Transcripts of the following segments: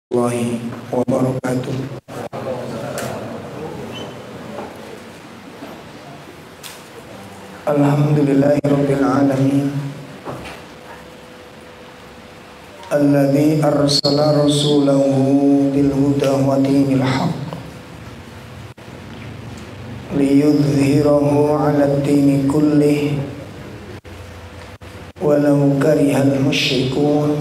warahmatullahi wabarakatuh. Alhamdulillahirabbil alamin. Alladzi arsala rasulahu bil huda wa dinil haqq liyudhhirahu 'alad dini kullih walau karihal musyrikun.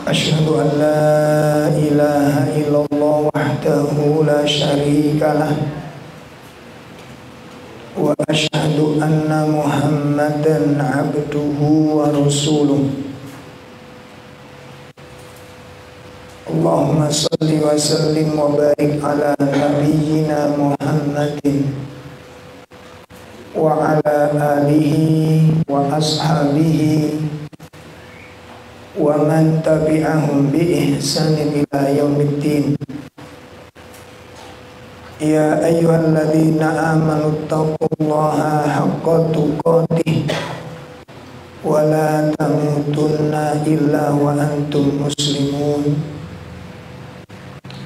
Asyhadu an la ilaha illallah wahdahu la syarikalah wa asyhadu anna Muhammadan abduhu wa rasuluh. Allahumma salli wa sallim wa barik ala nabiyyina Muhammadin wa ala alihi wa ashabihi wa man tabi'ahum bi ihsanin ila yaumiddin. Ya ayyuhalladzina amanu taqullaha haqqa tuqatih wa la tamutunna illa wa antum muslimun.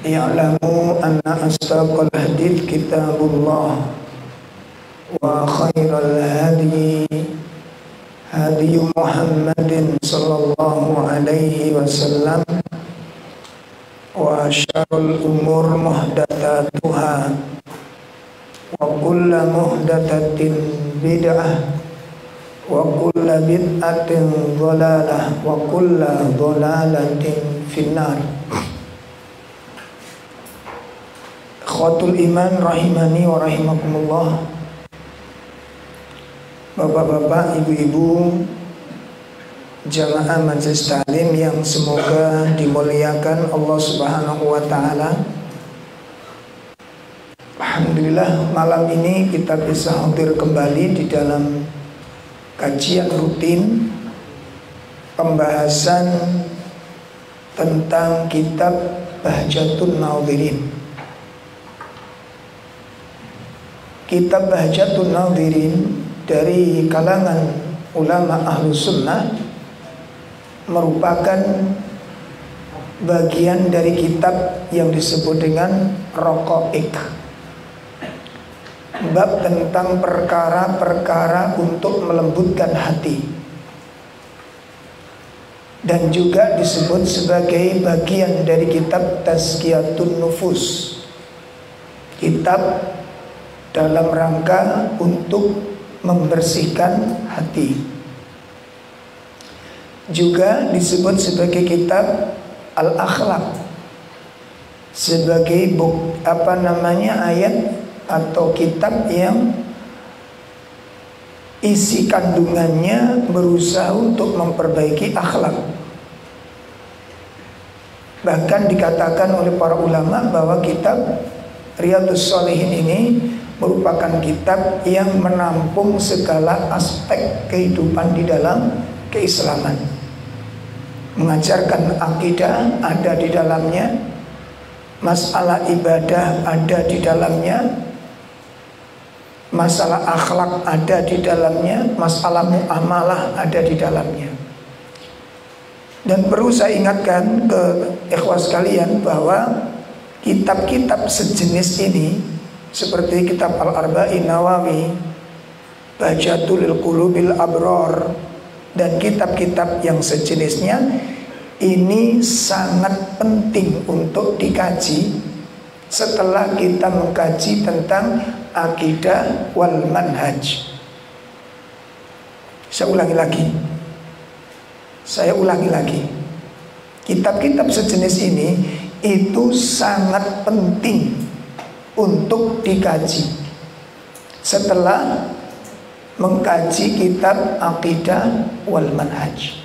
I'lamu anna asdaqal hadits kitabullah wa khairal hadi hadi Muhammadin sallallahu alaihi wasallam wa syarrul umur muhdatsatuha wa kullu muhdatsatin bid'ah wa kullu bid'atin dhalalah wa kullu dhalalatin finnar. Ikhwatul iman rahimani wa rahimakumullah. Bapak-bapak, ibu-ibu, jamaah majelis taklim yang semoga dimuliakan Allah Subhanahu wa taala. Alhamdulillah, malam ini kita bisa hadir kembali di dalam kajian rutin pembahasan tentang kitab Bahjatun Nadhirin. Kitab Bahjatun Nadhirin dari kalangan ulama Ahlus Sunnah merupakan bagian dari kitab yang disebut dengan Raqaiq, bab tentang perkara-perkara untuk melembutkan hati, dan juga disebut sebagai bagian dari kitab Tazkiyatun Nufus, kitab dalam rangka untuk membersihkan hati. Juga disebut sebagai kitab Al-Akhlaq, sebagai ayat atau kitab yang isi kandungannya berusaha untuk memperbaiki akhlak. Bahkan dikatakan oleh para ulama bahwa kitab Riyadhus Shalihin ini merupakan kitab yang menampung segala aspek kehidupan di dalam keislaman. Mengajarkan akidah ada di dalamnya, masalah ibadah ada di dalamnya, masalah akhlak ada di dalamnya, masalah muamalah ada di dalamnya. Dan perlu saya ingatkan ke ikhwas sekalian bahwa kitab-kitab sejenis ini seperti kitab Al-Arba'in Nawawi, Bahjatul Qulubil Abrar, dan kitab-kitab yang sejenisnya ini sangat penting untuk dikaji setelah kita mengkaji tentang akidah wal manhaj. Saya ulangi lagi. Kitab-kitab sejenis ini itu sangat penting untuk dikaji setelah mengkaji kitab akidah wal manhaj.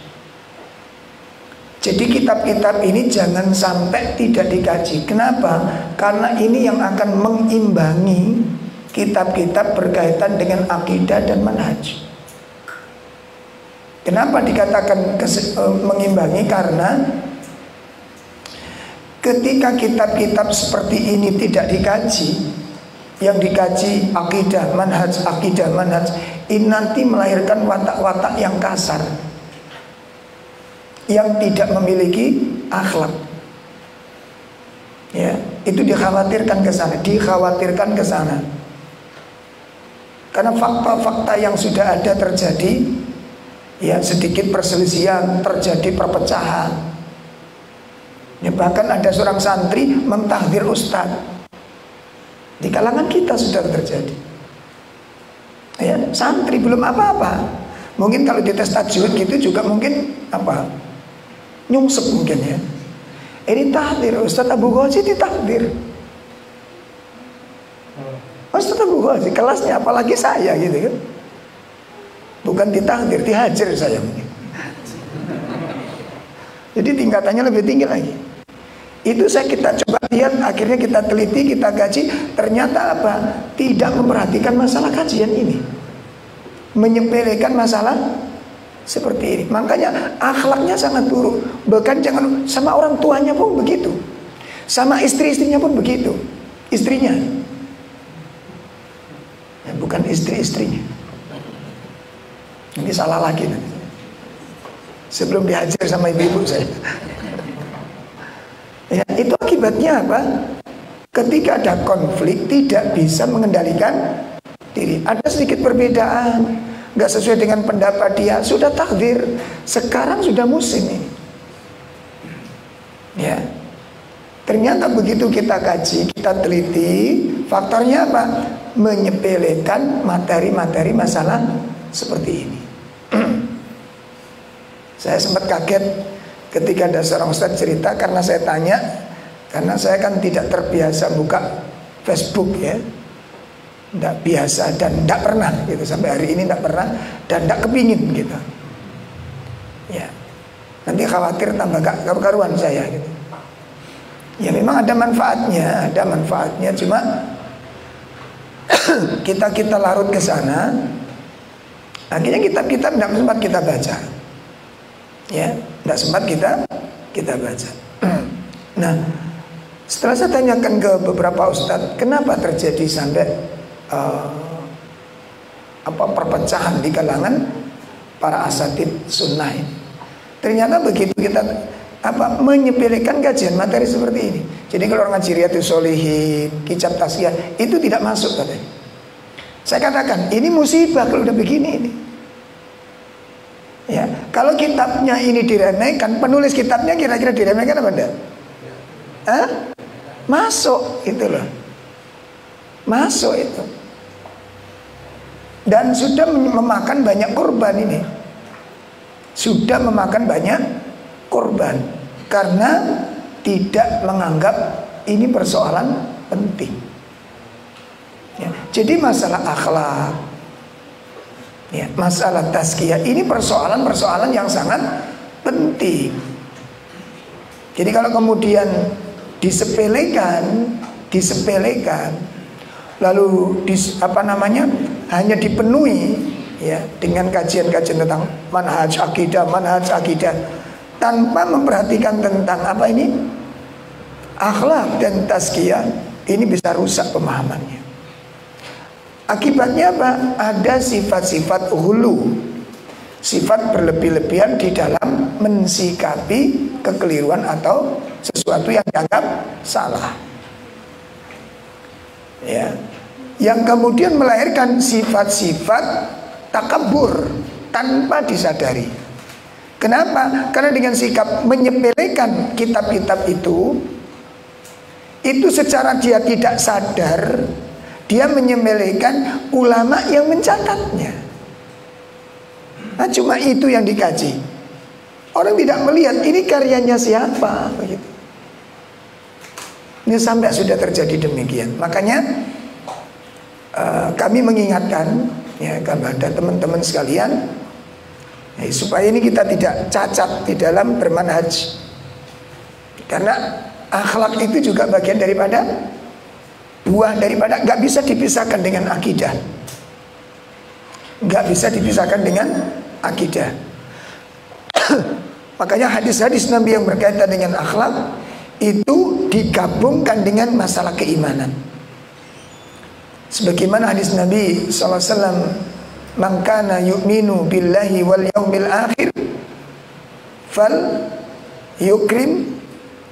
Jadi kitab-kitab ini jangan sampai tidak dikaji. Kenapa? Karena ini yang akan mengimbangi kitab-kitab berkaitan dengan akidah dan manhaj. Kenapa dikatakan mengimbangi? Karena ketika kitab-kitab seperti ini tidak dikaji, yang dikaji akidah manhaj, ini nanti melahirkan watak-watak yang kasar. yang tidak memiliki akhlak. Ya, itu dikhawatirkan ke sana, dikhawatirkan ke sana. Karena fakta-fakta yang sudah ada terjadi, ya sedikit perselisihan, terjadi perpecahan. Ya, bahkan ada seorang santri mentahdir ustadz. Di kalangan kita sudah terjadi. Ya, santri belum apa-apa. Mungkin kalau dites tajwid gitu juga mungkin apa? Nyungsep mungkin ya. Ini tahdir, Ustadz Abu Ghazi ditahdir. Ustadz Abu Ghazi kelasnya apalagi saya gitu kan. Bukan ditahdir, dihajar saya mungkin. Jadi tingkatannya lebih tinggi lagi. Itu kita coba lihat, akhirnya kita teliti, kita kaji. Ternyata apa? Tidak memperhatikan masalah kajian ini, menyepelekan masalah seperti ini. Makanya akhlaknya sangat buruk. Bahkan jangan sama orang tuanya pun begitu, sama istri-istrinya pun begitu. Istrinya ya, bukan istri-istrinya. Ini salah lagi nanti. Sebelum dihajar sama ibu-ibu saya. Ya, itu akibatnya apa? Ketika ada konflik tidak bisa mengendalikan diri. Ada sedikit perbedaan, nggak sesuai dengan pendapat dia, sudah takdir. Sekarang sudah musim ini. Ya, ternyata begitu kita kaji, kita teliti, faktornya apa? Menyepelekan materi-materi masalah seperti ini. Saya sempat kaget ketika ada seorang ustadz cerita, karena saya tanya, karena saya kan tidak terbiasa buka Facebook ya, tidak biasa dan tidak pernah gitu, sampai hari ini tidak pernah dan tidak kepingin gitu. Ya, nanti khawatir tambah gak karu-karuan saya gitu. Ya memang ada manfaatnya, cuma kita larut ke sana, akhirnya kitab-kitab tidak sempat kita baca. Ya, tidak sempat kita baca. Nah, setelah saya tanyakan ke beberapa ustadz, kenapa terjadi sampai perpecahan di kalangan para asatid sunnah ini? Ternyata begitu kita menyepelekan kajian materi seperti ini. Jadi kalau orang ngaji Riyadhus Shalihin, Kitab Tasqiyah, itu tidak masuk katanya. Saya katakan ini musibah kalau udah begini ini. Ya, kalau kitabnya ini diremehkan, penulis kitabnya kira-kira diremehkan apa enggak? Masuk itu loh. Masuk itu. Dan sudah memakan banyak korban ini. Sudah memakan banyak korban karena tidak menganggap ini persoalan penting. Ya, jadi masalah akhlak, ya, masalah tazkiyah ini persoalan-persoalan yang sangat penting. Jadi kalau kemudian disepelekan, lalu hanya dipenuhi ya dengan kajian-kajian tentang manhaj akidah tanpa memperhatikan tentang akhlak dan tazkiyah, ini bisa rusak pemahamannya. Akibatnya apa? Ada sifat-sifat hulu, sifat berlebih-lebihan di dalam mensikapi kekeliruan atau sesuatu yang dianggap salah. Ya, yang kemudian melahirkan sifat-sifat takabur tanpa disadari. Kenapa? Karena dengan sikap menyepelekan kitab-kitab itu secara dia tidak sadar, dia menyepelekan ulama yang mencatatnya. Nah, cuma itu yang dikaji. Orang tidak melihat ini karyanya siapa begitu. Ini sampai sudah terjadi demikian. Makanya kami mengingatkan ya kepada teman-teman sekalian ya, supaya ini kita tidak cacat di dalam bermanhaj. Karena akhlak itu juga bagian daripada nggak bisa dipisahkan dengan akidah. Nggak bisa dipisahkan dengan akidah. Makanya hadis-hadis Nabi yang berkaitan dengan akhlak itu digabungkan dengan masalah keimanan. Sebagaimana hadis Nabi SAW, "Man kana yu'minu billahi wal yaumil akhir fal yukrim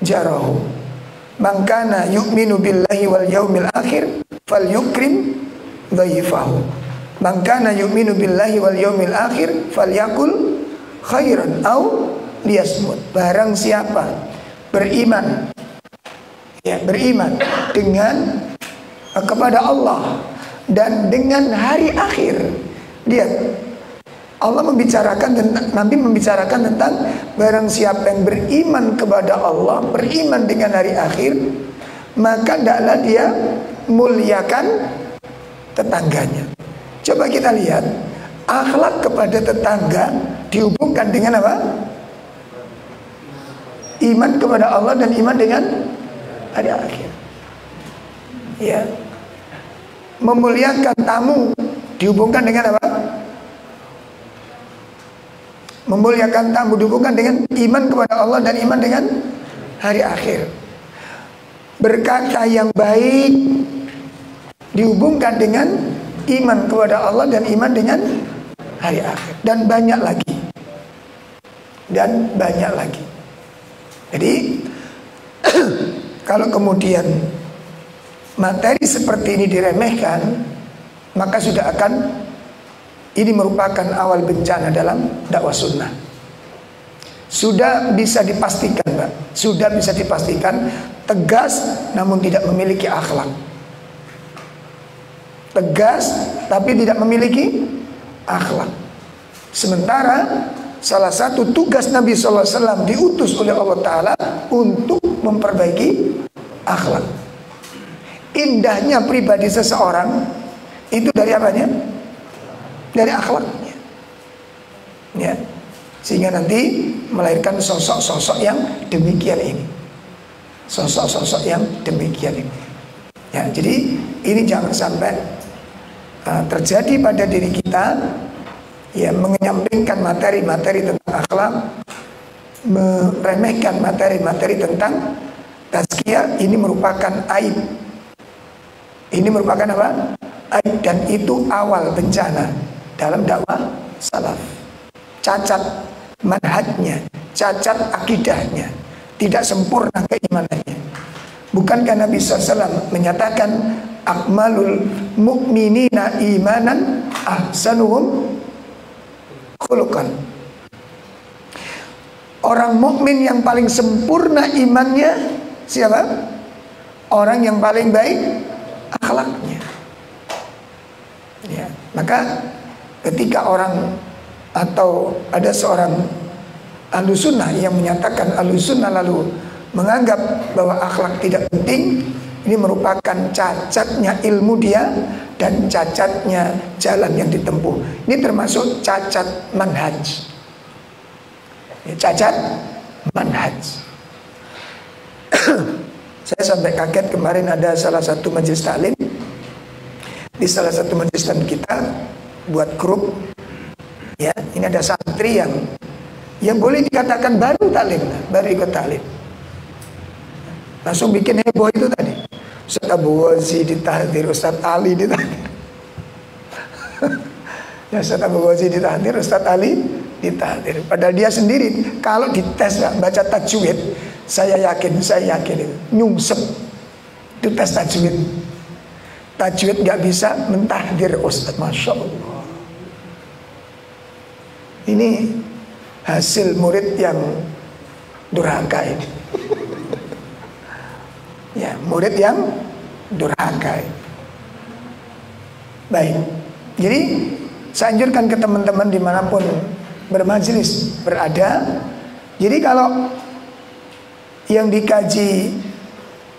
jarahu. Man kana yu'minu billahi wal yaumil akhir fal yukrim dhaifahu. Man kana yu'minu billahi wal yaumil akhir falyakul khairan au liyasmut. Barang siapa beriman, ya, beriman dengan kepada Allah dan dengan hari akhir. Lihat, Allah membicarakan tentang, Nabi membicarakan tentang barang siapa yang beriman kepada Allah, beriman dengan hari akhir, maka hendaklah dia muliakan tetangganya. Coba kita lihat, akhlak kepada tetangga dihubungkan dengan apa? Iman kepada Allah dan iman dengan hari akhir. Ya. Memuliakan tamu dihubungkan dengan apa? Memuliakan tamu dihubungkan dengan iman kepada Allah dan iman dengan hari akhir. Berkata yang baik dihubungkan dengan iman kepada Allah dan iman dengan hari akhir. Dan banyak lagi. Dan banyak lagi. Jadi kalau kemudian materi seperti ini diremehkan, maka sudah akan, ini merupakan awal bencana dalam dakwah sunnah. Sudah bisa dipastikan, Pak, sudah bisa dipastikan tegas namun tidak memiliki akhlak. Tegas tapi tidak memiliki akhlak. Sementara salah satu tugas Nabi SAW diutus oleh Allah Ta'ala untuk memperbaiki akhlak. Indahnya pribadi seseorang itu dari apanya? Dari akhlaknya, ya. Sehingga nanti melahirkan sosok-sosok yang demikian ini. Sosok-sosok yang demikian ini. Ya, jadi ini jangan sampai terjadi pada diri kita, ya, menyampingkan materi-materi tentang akhlak, meremehkan materi-materi tentang tazkiyah. Ini merupakan aib. Ini merupakan apa? Aib, dan itu awal bencana dalam dakwah salaf. Cacat manhajnya, cacat akidahnya, tidak sempurna keimanannya. Bukankah Nabi SAW menyatakan akmalul mu'minina imanan ahsanuhum khuluqan. Orang mukmin yang paling sempurna imannya siapa? Orang yang paling baik akhlaknya. Ya, maka ketika orang atau ada seorang ahlussunnah yang menyatakan ahlussunnah lalu menganggap bahwa akhlak tidak penting, ini merupakan cacatnya ilmu dia dan cacatnya jalan yang ditempuh. Ini termasuk cacat manhaj. Ya, cacat manhaj. Saya sampai kaget kemarin ada salah satu majelis taklim, di salah satu majelis taklim kita buat grup. Ya, ini ada santri yang boleh dikatakan baru taklim, baru ikut taklim. Langsung bikin heboh itu tadi. Ustaz Abu Wazi ditahdir, Ustaz Ali ditahdir. Ya, Ustaz Abu Wazi ditahdir, Ustaz Ali ditahdir. Padahal dia sendiri kalau dites baca tajwid, saya yakin itu nyungsep. Itu tes tajwid. Tajwid gak bisa mentahdir Ustaz, Masya Allah. Ini hasil murid yang durhaka ini. Ya, murid yang durhaka. Baik. Jadi saya anjurkan ke teman-teman dimanapun bermajelis berada. Jadi kalau yang dikaji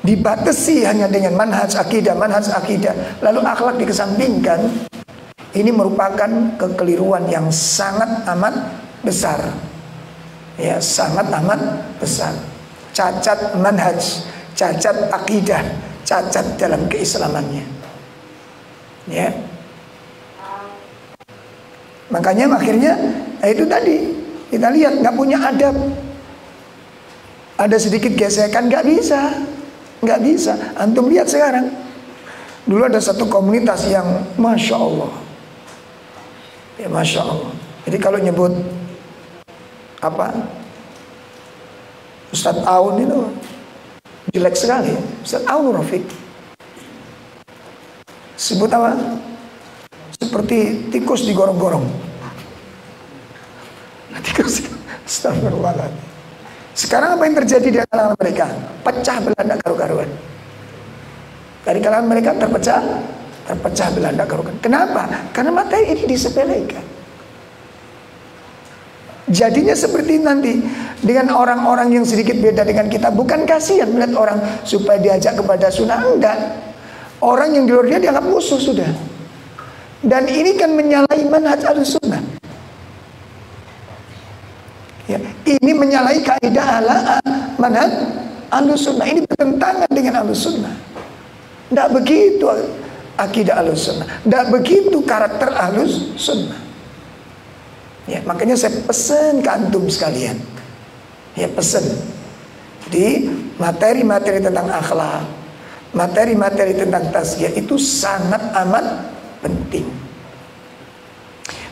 dibatasi hanya dengan manhaj akidah, lalu akhlak dikesampingkan, ini merupakan kekeliruan yang sangat amat besar. Ya, sangat amat besar. Cacat manhaj, cacat akidah, cacat dalam keislamannya. Ya. Makanya akhirnya itu tadi kita lihat nggak punya adab. Ada sedikit gesekan nggak bisa. Antum lihat sekarang. Dulu ada satu komunitas yang Masya Allah. Ya, Masya Allah. Jadi kalau nyebut apa Ustadz Aun itu jelek sekali. Ustadz Aun Rafiq sebut apa? Seperti tikus digorong-gorong. Tikus. Astagfirullahaladzim. Sekarang apa yang terjadi di kalangan mereka? Pecah belah tidak karu-karuan. Dari kalangan mereka terpecah belah tidak karu-karuan. Kenapa? Karena materi ini disepelekan. Jadinya seperti nanti dengan orang-orang yang sedikit beda dengan kita. Bukan kasihan melihat orang supaya diajak kepada sunnah, enggak. Orang yang di luar dia dianggap musuh sudah. Dan ini kan menyalahi manhaj Ahlussunnah. Ya, ini menyalahi kaidah ala manhaj Ahlussunnah. Ini bertentangan dengan Ahlussunnah. Tidak begitu akidah Ahlussunnah. Tidak begitu karakter Ahlussunnah. Ya, makanya saya pesan ke antum sekalian. Ya, pesan. Jadi materi-materi tentang akhlak, materi-materi tentang tazkiyah itu sangat amat penting.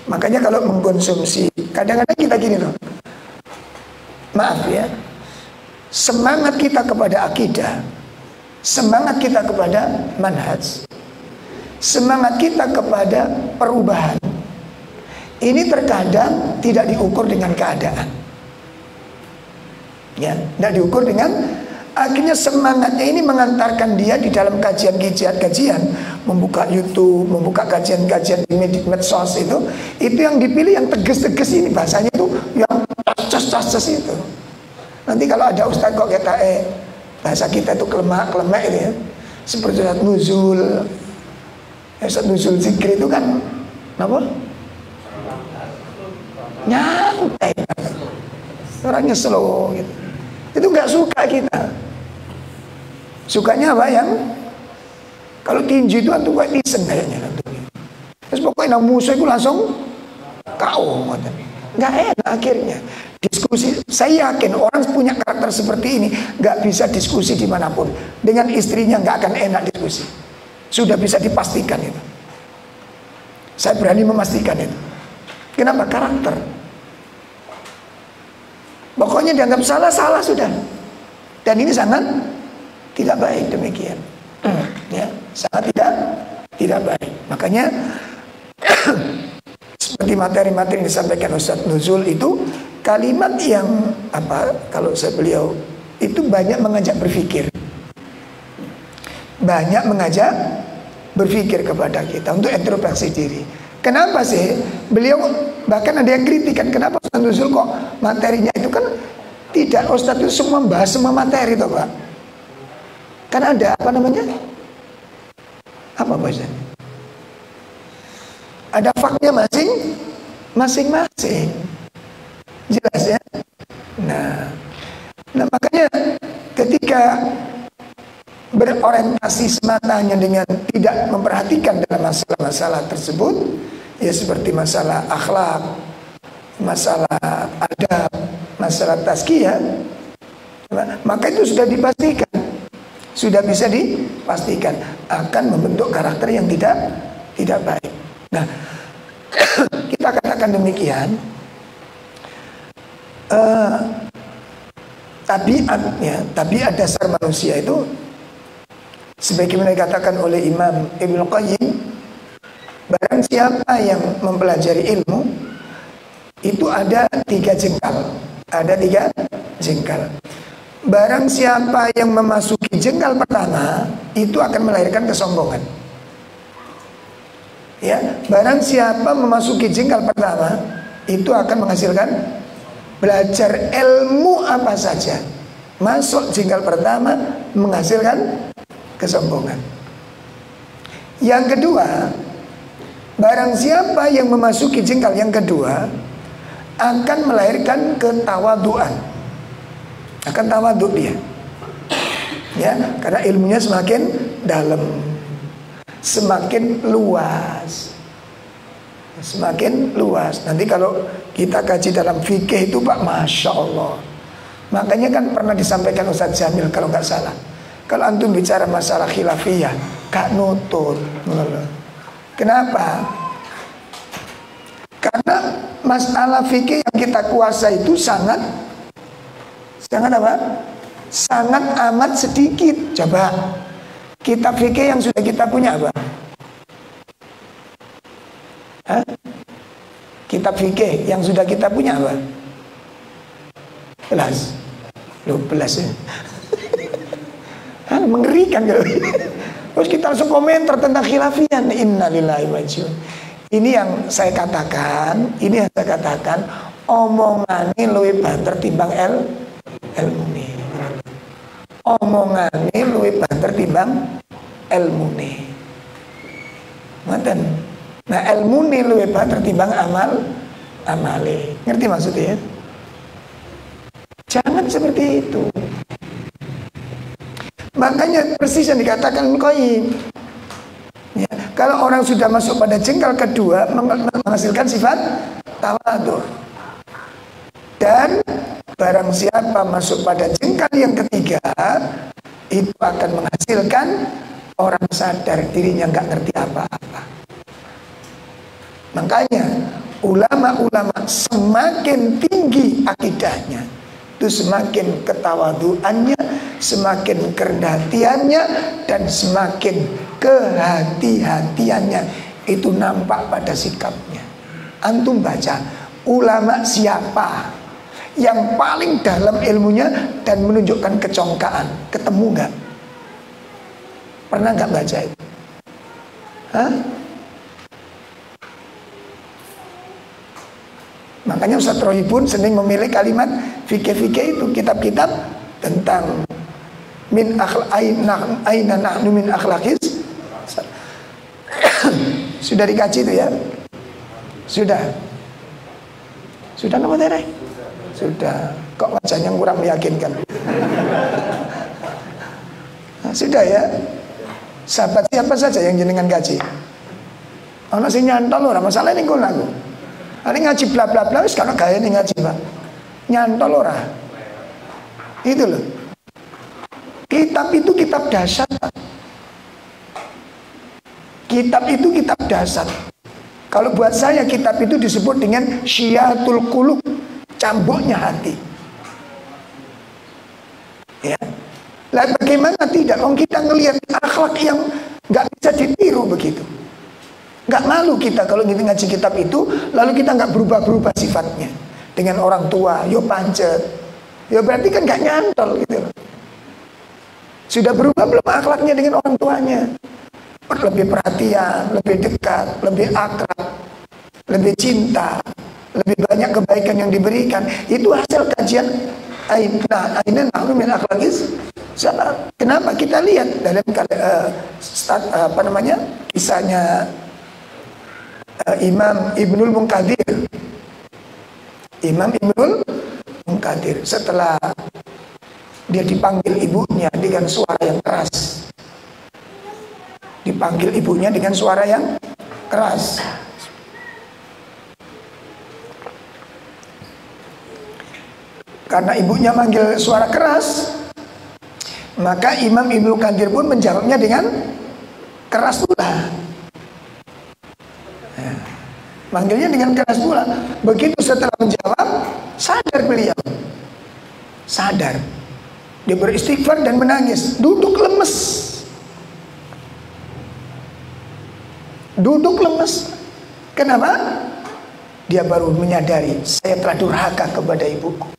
Makanya kalau mengkonsumsi, kadang-kadang kita gini loh. Maaf ya, semangat kita kepada akidah, semangat kita kepada manhaj, semangat kita kepada perubahan, ini terkadang tidak diukur dengan keadaan. Ya, tidak diukur dengan, akhirnya semangatnya ini mengantarkan dia di dalam kajian-kajian, membuka YouTube, membuka kajian-kajian di medsos itu yang dipilih yang tegas-tegas ini, bahasanya itu yang cas-cas itu. Nanti kalau ada ustaz kok kata bahasa kita itu kelemak-kelemek itu ya, seperti Ustaz Nuzul, Ustaz Nuzul Zikri itu kan apa? Nyantai, orangnya slow gitu. Itu nggak suka kita. Sukanya apa yang kalau tinju itu antum kayak listen kayaknya. Terus pokoknya nang musuh itu langsung KO. Nggak enak akhirnya. Diskusi, saya yakin orang punya karakter seperti ini nggak bisa diskusi dimanapun. Dengan istrinya nggak akan enak diskusi. Sudah bisa dipastikan itu. Saya berani memastikan itu. Kenapa? Karakter. Pokoknya dianggap salah sudah. Dan ini sangat tidak baik demikian. Ya, sangat tidak baik. Makanya seperti materi-materi yang disampaikan Ustaz Nuzul itu kalimat yang kalau beliau itu banyak mengajak berpikir. Banyak mengajak berpikir kepada kita untuk introspeksi diri. Kenapa sih beliau, bahkan ada yang kritikan, kenapa Ustaz Nuzul kok materinya itu kan tidak, Ustaz itu semua membahas semua materi toh Pak. Kan ada apa namanya? Apa bahasanya? Ada faknya masing-masing. Jelas ya? Nah makanya ketika berorientasi semata hanya dengan tidak memperhatikan dalam masalah-masalah tersebut, ya seperti masalah akhlak, masalah adab, masalah tazkiyah, maka itu sudah dipastikan, sudah bisa dipastikan akan membentuk karakter yang tidak baik. Nah, kita katakan demikian, tabiat dasar manusia itu sebagaimana dikatakan oleh Imam Ibnu Qayyim, barang siapa yang mempelajari ilmu itu ada 3 jengkal. Ada 3 jengkal. Barang siapa yang memasuki jengkal pertama itu akan melahirkan kesombongan. Ya, barang siapa memasuki jengkal pertama itu akan menghasilkan belajar ilmu apa saja. Masuk jengkal pertama menghasilkan kesombongan. Yang kedua, barang siapa yang memasuki jengkal yang kedua akan melahirkan ketawaduan. Akan tawadhu dia. Ya, karena ilmunya semakin dalam, semakin luas. Semakin luas. Nanti kalau kita kaji dalam fikih itu Pak, Masya Allah. Makanya kan pernah disampaikan Ustaz Jamil kalau nggak salah, kalau antum bicara masalah khilafiyah, gak nutut. Kenapa? Karena masalah fikih yang kita kuasai itu sangat Sangat apa? Sangat amat sedikit. Coba kitab fikih yang sudah kita punya apa? Hah? Kitab fikih yang sudah kita punya apa? Belas. Loh, belas ya. Mengerikan kalau terus kita langsung komentar tentang khilafian. Innalillahi wa inna. Ini yang saya katakan, omongane luwih banter timbang ilmune. Omongane luwih banter timbang ilmune. Ngoten. Nah, ilmune luwih banter timbang amale. Ngerti maksudnya? Jangan seperti itu. Makanya persis yang dikatakan Qayyim. Ya, kalau orang sudah masuk pada jengkal kedua, menghasilkan sifat tawadhu. Dan barang siapa masuk pada jengkal yang ketiga, itu akan menghasilkan orang sadar dirinya nggak ngerti apa-apa. Makanya ulama-ulama semakin tinggi akidahnya, itu semakin ketawaduannya, semakin kerendahan dan semakin kehati-hatiannya. Itu nampak pada sikapnya. Antum baca ulama siapa yang paling dalam ilmunya dan menunjukkan kecongkaan. Ketemu nggak? Pernah nggak baca itu? Hah? Makanya Ustaz Rohibun sering memilih kalimat fikih-fikih itu, kitab-kitab tentang min aina nahnu min akhlaqis. Sudah dikaji itu ya? Sudah nama Tere? Sudah. Kok wajahnya kurang meyakinkan? Nah, sudah ya. Sahabat siapa saja yang jenengan kaji? Ana sing nyantol ora masalah ning kono aku. Ini ngaji bla bla bla wis kana gawe ning ngaji, Pak. Nyantol ora? Itu loh. Kitab itu kitab dasar, Pak. Kitab itu kitab dasar. Kalau buat saya kitab itu disebut dengan Syiatul Qulub, cambuknya hati. Ya. Lah bagaimana tidak? Kalau kita ngelihat akhlak yang nggak bisa ditiru begitu. Nggak malu kita kalau kita ngaji kitab itu, lalu kita nggak berubah-berubah sifatnya dengan orang tua, yo pancet, yo berarti kan nggak nyantol gitu. Sudah berubah belum akhlaknya dengan orang tuanya? Lebih perhatian, lebih dekat, lebih akrab, lebih cinta, lebih banyak kebaikan yang diberikan. Itu hasil kajian aina nahnu min akhlaqis. Kenapa kita lihat dalam kisahnya Imam Ibnul Munkadir. Imam Ibnul Munkadir setelah dia dipanggil ibunya dengan suara yang keras. Dipanggil ibunya dengan suara yang keras. Karena ibunya manggil suara keras, maka Imam Ibnul Munkadir pun menjawabnya dengan keras pula. Manggilnya dengan keras pula. Begitu setelah menjawab, sadar beliau. Sadar. Dia beristighfar dan menangis. Duduk lemes. Duduk lemes. Kenapa? Dia baru menyadari, saya telah durhaka kepada ibuku.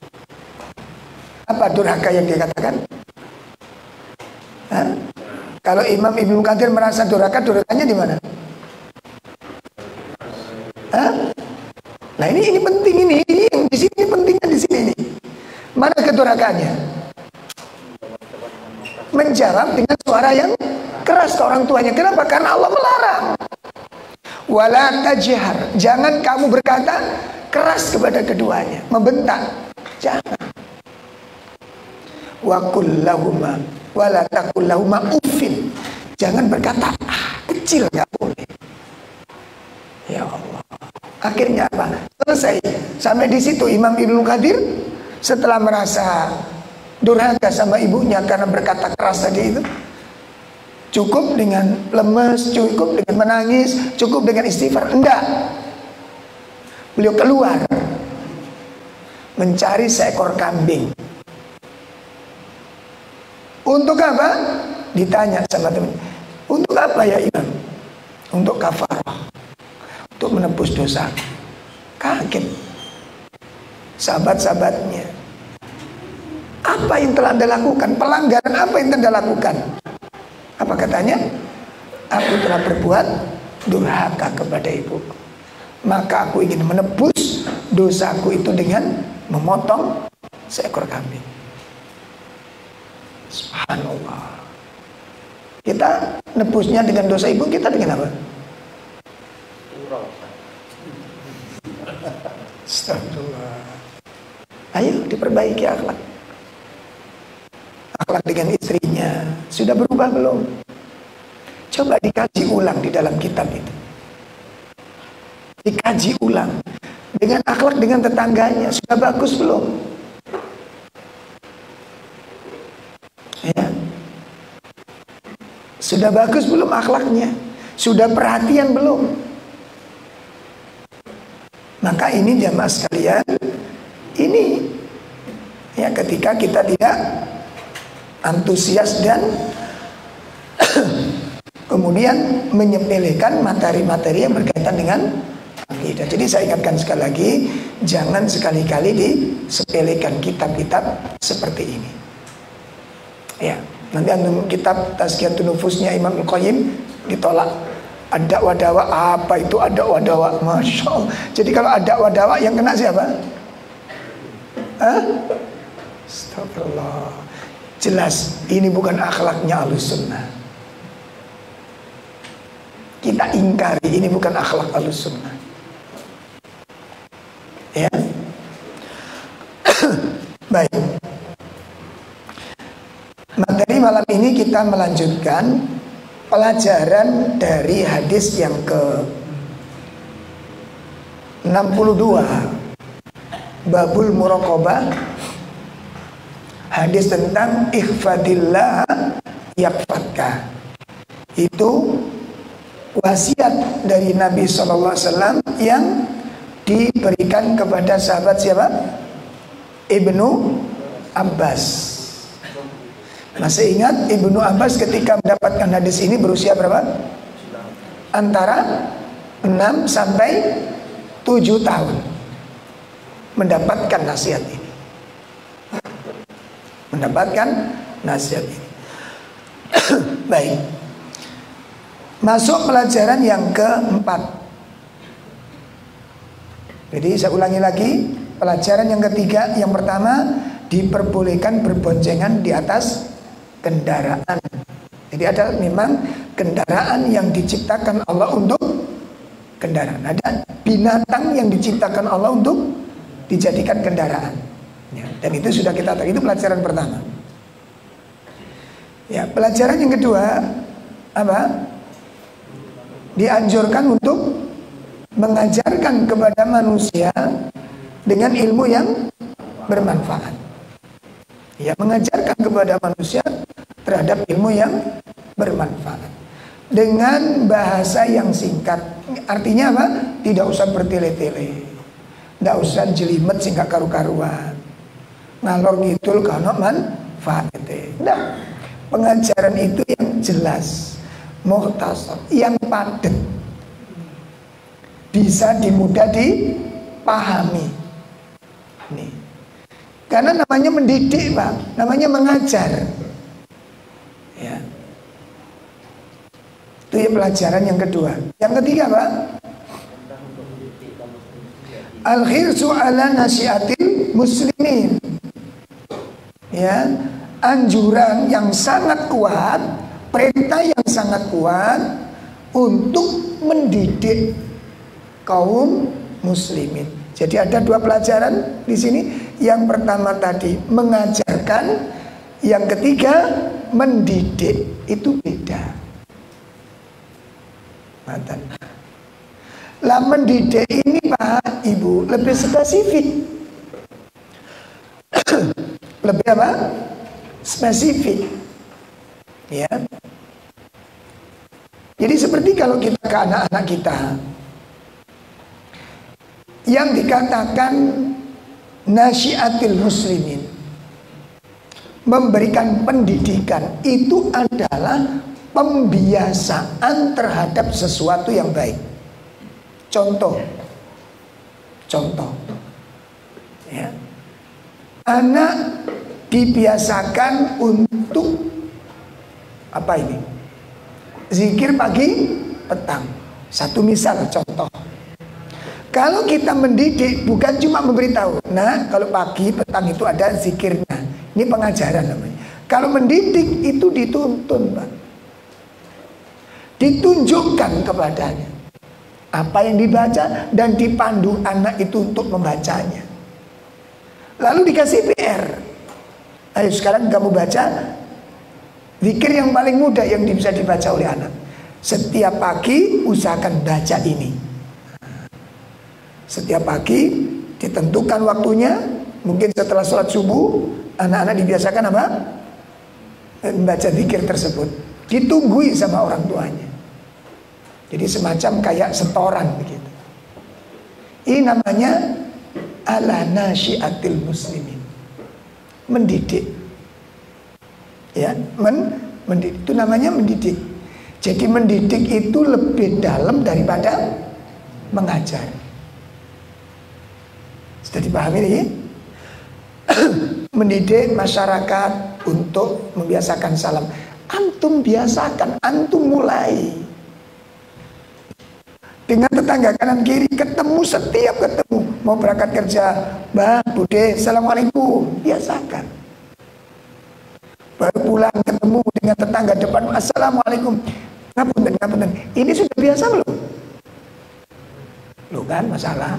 Apa durhaka yang dia katakan? Hah? Kalau Imam Ibnu Katsir merasa durhaka, durhakanya di mana? Hah? Nah ini penting ini yang di sini pentingnya di sini nih. Mana kedurhakaannya? Menjawab dengan suara yang keras ke orang tuanya. Kenapa? Karena Allah melarang. Wala tajhar, jangan kamu berkata keras kepada keduanya, membentak. Jangan. Wa qul lahuma wala taqul lahuma uffin. Jangan berkata kecil, enggak boleh. Ya Allah. Akhirnya apa? Selesai. Sampai di situ Imam Ibnu Katsir setelah merasa durhaka sama ibunya karena berkata keras tadi itu, cukup dengan lemes, cukup dengan menangis, cukup dengan istighfar. Enggak. Beliau keluar mencari seekor kambing. Untuk apa? Ditanya sama teman. Untuk apa ya Imam? Untuk kafarah, untuk menebus dosa. Kaget sahabat-sahabatnya. Apa yang telah Anda lakukan? Pelanggaran apa yang Anda lakukan? Apa katanya? Aku telah berbuat durhaka kepada ibuku. Maka aku ingin menebus dosaku itu dengan memotong seekor kambing. Subhanallah. Kita nebusnya dengan dosa ibu kita dengan apa? Astagfirullah. Ayo diperbaiki akhlak. Akhlak dengan istrinya sudah berubah belum? Coba dikaji ulang di dalam kitab itu. Dikaji ulang. Dengan akhlak dengan tetangganya sudah bagus belum? Ya. Sudah bagus belum akhlaknya? Sudah perhatian belum? Maka ini jamaah sekalian, ini ya ketika kita tidak antusias dan kemudian menyepelekan materi-materi yang berkaitan dengan akidah. Jadi saya ingatkan sekali lagi, jangan sekali-kali disepelekan kitab-kitab seperti ini. Ya, nanti antum kitab Tazkiyatun Nufusnya Imam Al-Qayyim ditolak. Ada wadawa, apa itu ada wadawa? Masya Allah. Jadi kalau ada wadawa yang kena siapa? Astagfirullah. Jelas ini bukan akhlaknya Ahlussunnah. Kita ingkari ini bukan akhlak Ahlussunnah. Ya. Baik. Materi malam ini kita melanjutkan pelajaran dari hadis yang ke-62, Babul Muraqabah, hadis tentang ikhfadillah yakfatka. Itu wasiat dari Nabi SAW yang diberikan kepada sahabat siapa? Ibnu Abbas. Masih ingat Ibnu Abbas ketika mendapatkan hadis ini berusia berapa? Antara 6 sampai 7 tahun mendapatkan nasihat ini. Mendapatkan nasihat ini. Baik. Masuk pelajaran yang keempat. Jadi saya ulangi lagi, pelajaran yang ketiga, yang pertama diperbolehkan berboncengan di atas kendaraan. Jadi ada memang kendaraan yang diciptakan Allah untuk kendaraan. Ada binatang yang diciptakan Allah untuk dijadikan kendaraan. Ya, dan itu sudah kita tahu. Itu pelajaran pertama. Ya, pelajaran yang kedua apa? Dianjurkan untuk mengajarkan kepada manusia dengan ilmu yang bermanfaat. Ya, mengajarkan kepada manusia terhadap ilmu yang bermanfaat dengan bahasa yang singkat. Artinya apa? Tidak usah bertele-tele, tidak usah jelimet singkat karu-karuan, ngalor ngidul kana manfaate. Nah, pengajaran itu yang jelas, mukhtasar, yang padat, bisa dimudah dipahami. Nih. Karena namanya mendidik, Pak, namanya mengajar. Ya. Itu ya pelajaran yang kedua. Yang ketiga, Pak, al-khirsu ala nasihatil muslimin. Ya, anjuran yang sangat kuat, perintah yang sangat kuat untuk mendidik kaum muslimin. Jadi ada dua pelajaran di sini. Yang pertama tadi mengajarkan, yang ketiga mendidik. Itu beda. Mantan. Lah mendidik ini Pak Ibu lebih spesifik. Lebih apa? Spesifik. Ya. Jadi seperti kalau kita ke anak-anak kita yang dikatakan nasyiatil muslimin, memberikan pendidikan itu adalah pembiasaan terhadap sesuatu yang baik. Contoh, ya, anak dibiasakan untuk apa ini? Zikir pagi, petang. Satu misal contoh. Kalau kita mendidik bukan cuma memberitahu, nah kalau pagi petang itu ada zikirnya. Ini pengajaran namanya. Kalau mendidik itu dituntun, Pak. Ditunjukkan kepadanya apa yang dibaca dan dipandu anak itu untuk membacanya. Lalu dikasih PR. Ayo sekarang kamu baca zikir yang paling mudah yang bisa dibaca oleh anak. Setiap pagi usahakan baca ini. Setiap pagi ditentukan waktunya, mungkin setelah sholat subuh, anak-anak dibiasakan apa? Membaca zikir tersebut. Ditunggui sama orang tuanya. Jadi semacam kayak setoran begitu. Ini namanya ala nasyiatil muslimin. Mendidik. Ya, mendidik itu namanya mendidik. Jadi mendidik itu lebih dalam daripada mengajar. Sudah dipahami ini? Mendidik masyarakat untuk membiasakan salam. Antum biasakan, antum mulai. Dengan tetangga kanan kiri ketemu, setiap ketemu mau berangkat kerja, Mbak, Bude, Assalamualaikum, biasakan. Baru pulang ketemu dengan tetangga depan, Assalamualaikum, ngapunten. Ini sudah biasa belum? Loh kan masalah.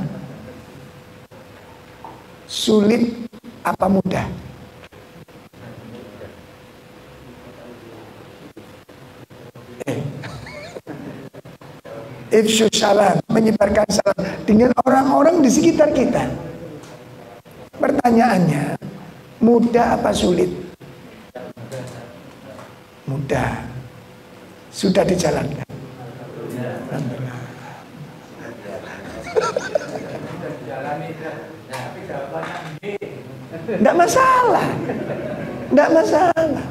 Sulit apa mudah? Ifsyus salam, menyebarkan salam dengan orang-orang di sekitar kita. Pertanyaannya, mudah apa sulit? Mudah. Sudah dijalankan. Alhamdulillah. Tidak masalah. Tidak masalah.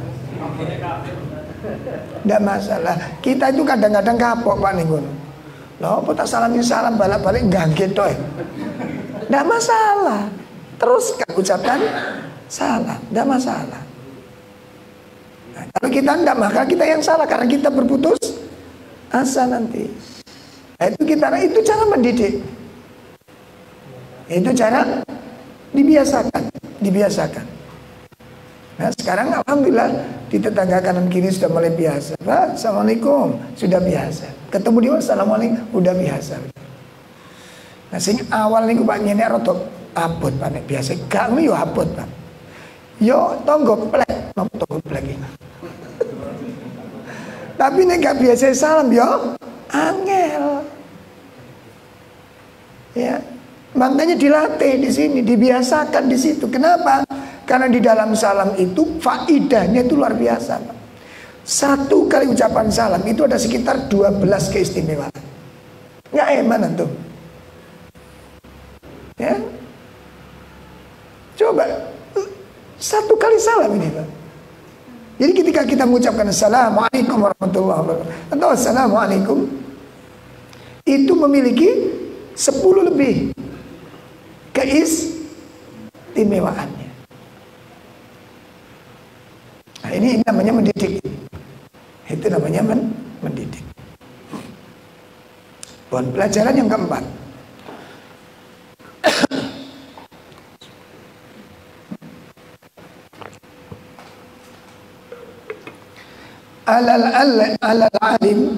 Tidak masalah. Kita itu kadang-kadang kapok Pak Ningun. Loh, apa tak salamin salam balik-balik ganggu toh. Tidak masalah. Terus ucapkan salam, tidak masalah. Nah, kalau kita tidak, maka kita yang salah karena kita berputus asa nanti. Nah, itu cara mendidik. Itu cara dibiasakan. Nah sekarang alhamdulillah di tetangga kanan kiri sudah mulai biasa. Pak, Assalamualaikum, sudah biasa. Ketemu di Assalamualaikum, udah biasa. Nah sing awal niku Pak nyenek rotok abot Pak nek biasa. Gak ngono yo abot Pak. Yo tonggo plek, napa tonggo plek iki. Tapi nek gak biasa salam yo angel. Ya, makanya dilatih di sini, dibiasakan di situ. Kenapa? Karena di dalam salam itu faidahnya itu luar biasa. Satu kali ucapan salam itu ada sekitar 12 keistimewaan. Nggak eman antum. Ya, coba satu kali salam ini Pak. Jadi ketika kita mengucapkan Assalamualaikum warahmatullahi wabarakatuh atau Assalamualaikum, itu memiliki 10 lebih keistimewaannya. Nah, ini namanya mendidik. Itu namanya mendidik. Pelajaran yang keempat. Alal alim,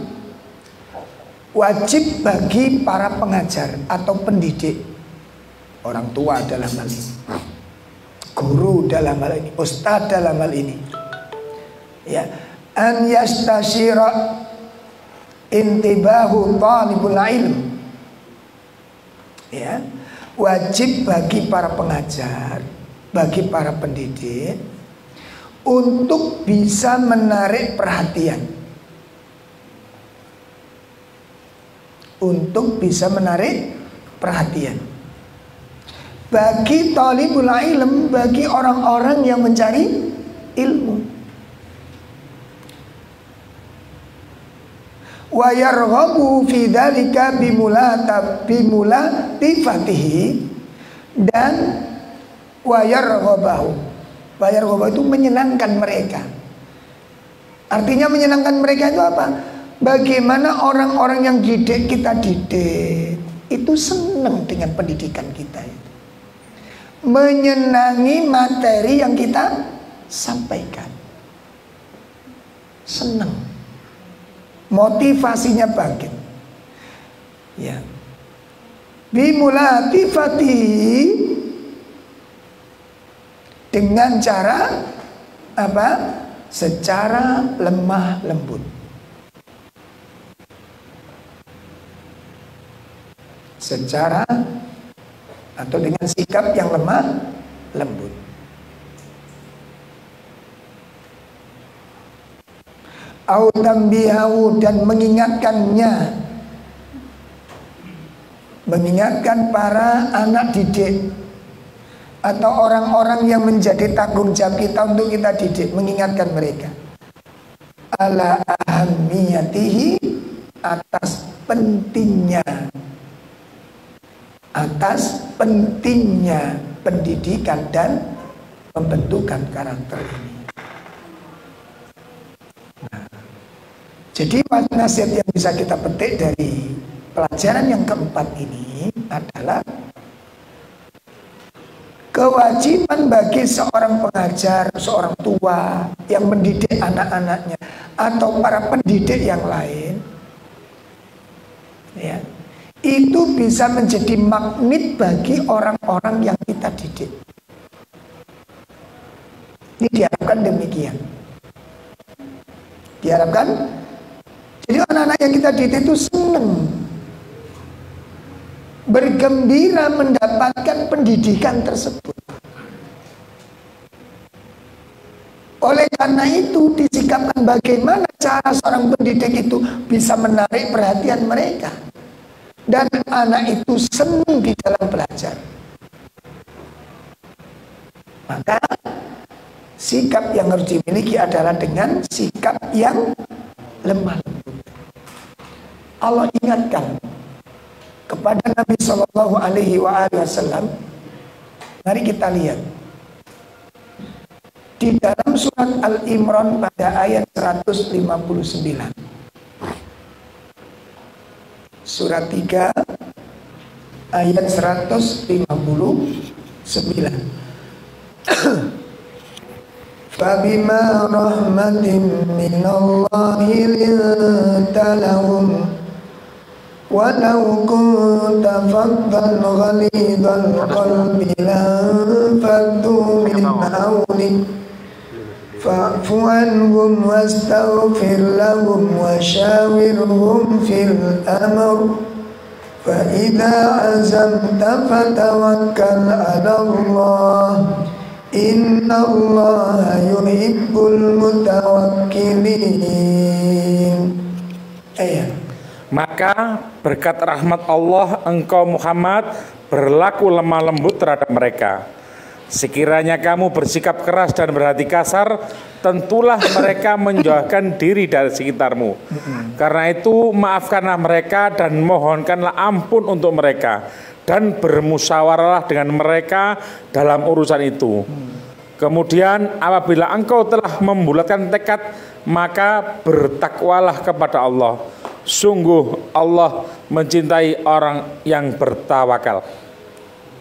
wajib bagi para pengajar atau pendidik, orang tua dalam hal ini, guru dalam hal ini, ustadz dalam hal ini, ya, an yastashira intibahu talibul ilm, ya, wajib bagi para pengajar, bagi para pendidik untuk bisa menarik perhatian, untuk bisa menarik perhatian bagi talibul ilm, bagi orang-orang yang mencari ilmu. Wa yarghabu fi dzalika bimulatifatihi, dan wa yarghabahu. Wa yarghabahu itu menyenangkan mereka. Artinya menyenangkan mereka itu apa? Bagaimana orang-orang yang kita didik itu senang dengan pendidikan kita itu. Menyenangi materi yang kita sampaikan. Senang. Motivasinya bangkit. Ya. Bimulatifati, dengan cara apa? Secara lemah lembut. Secara atau dengan sikap yang lemah lembut. Au tambihahu, dan mengingatkannya, mengingatkan para anak didik atau orang-orang yang menjadi tanggung jawab kita untuk kita didik, mengingatkan mereka ala ahamiyatihi, atas pentingnya pendidikan dan pembentukan karakter ini. Nah, jadi nasihat yang bisa kita petik dari pelajaran yang keempat ini adalah kewajiban bagi seorang pengajar, seorang tua yang mendidik anak-anaknya atau para pendidik yang lain, ya, itu bisa menjadi magnet bagi orang-orang yang kita didik. Ini diharapkan demikian. Diharapkan, jadi anak-anak yang kita didik itu senang, bergembira mendapatkan pendidikan tersebut. Oleh karena itu disikapkan bagaimana cara seorang pendidik itu bisa menarik perhatian mereka, dan anak itu senang di dalam belajar. Maka sikap yang harus dimiliki adalah dengan sikap yang lemah lembut. Allah ingatkan kepada Nabi Shallallahu Alaihi Wasallam. Mari kita lihat di dalam surat Al-Imran pada ayat 159. Surat 3 ayat 159. Fabima rahmatin minallahi linta lahum walau kunta faddan ghalidhal qalbi lanfaddu min hawlik fa'fu anhum wastaghfir lahum washawirhum fil amr fa idza azamta fatawakkal 'ala Allah innallaha yuhibbul mutawakkilin. Ayat. Maka berkat rahmat Allah engkau Muhammad berlaku lemah lembut terhadap mereka. Sekiranya kamu bersikap keras dan berhati kasar, tentulah mereka menjauhkan diri dari sekitarmu. Karena itu maafkanlah mereka dan mohonkanlah ampun untuk mereka, dan bermusyawarahlah dengan mereka dalam urusan itu. Kemudian apabila engkau telah membulatkan tekad, maka bertakwalah kepada Allah. Sungguh Allah mencintai orang yang bertawakal.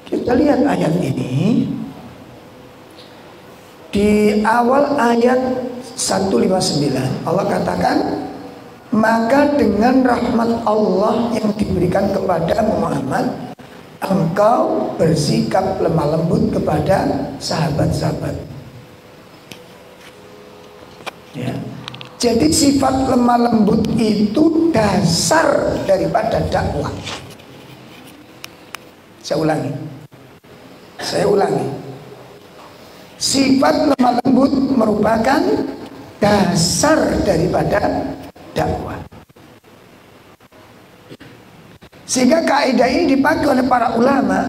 Kita lihat ayat ini. Di awal ayat 159 Allah katakan, maka dengan rahmat Allah yang diberikan kepada Muhammad, engkau bersikap lemah lembut kepada sahabat-sahabat. Ya. Jadi sifat lemah lembut itu dasar daripada dakwah. Saya ulangi. Sifat lemah lembut merupakan dasar daripada dakwah. Sehingga kaidah ini dipakai oleh para ulama.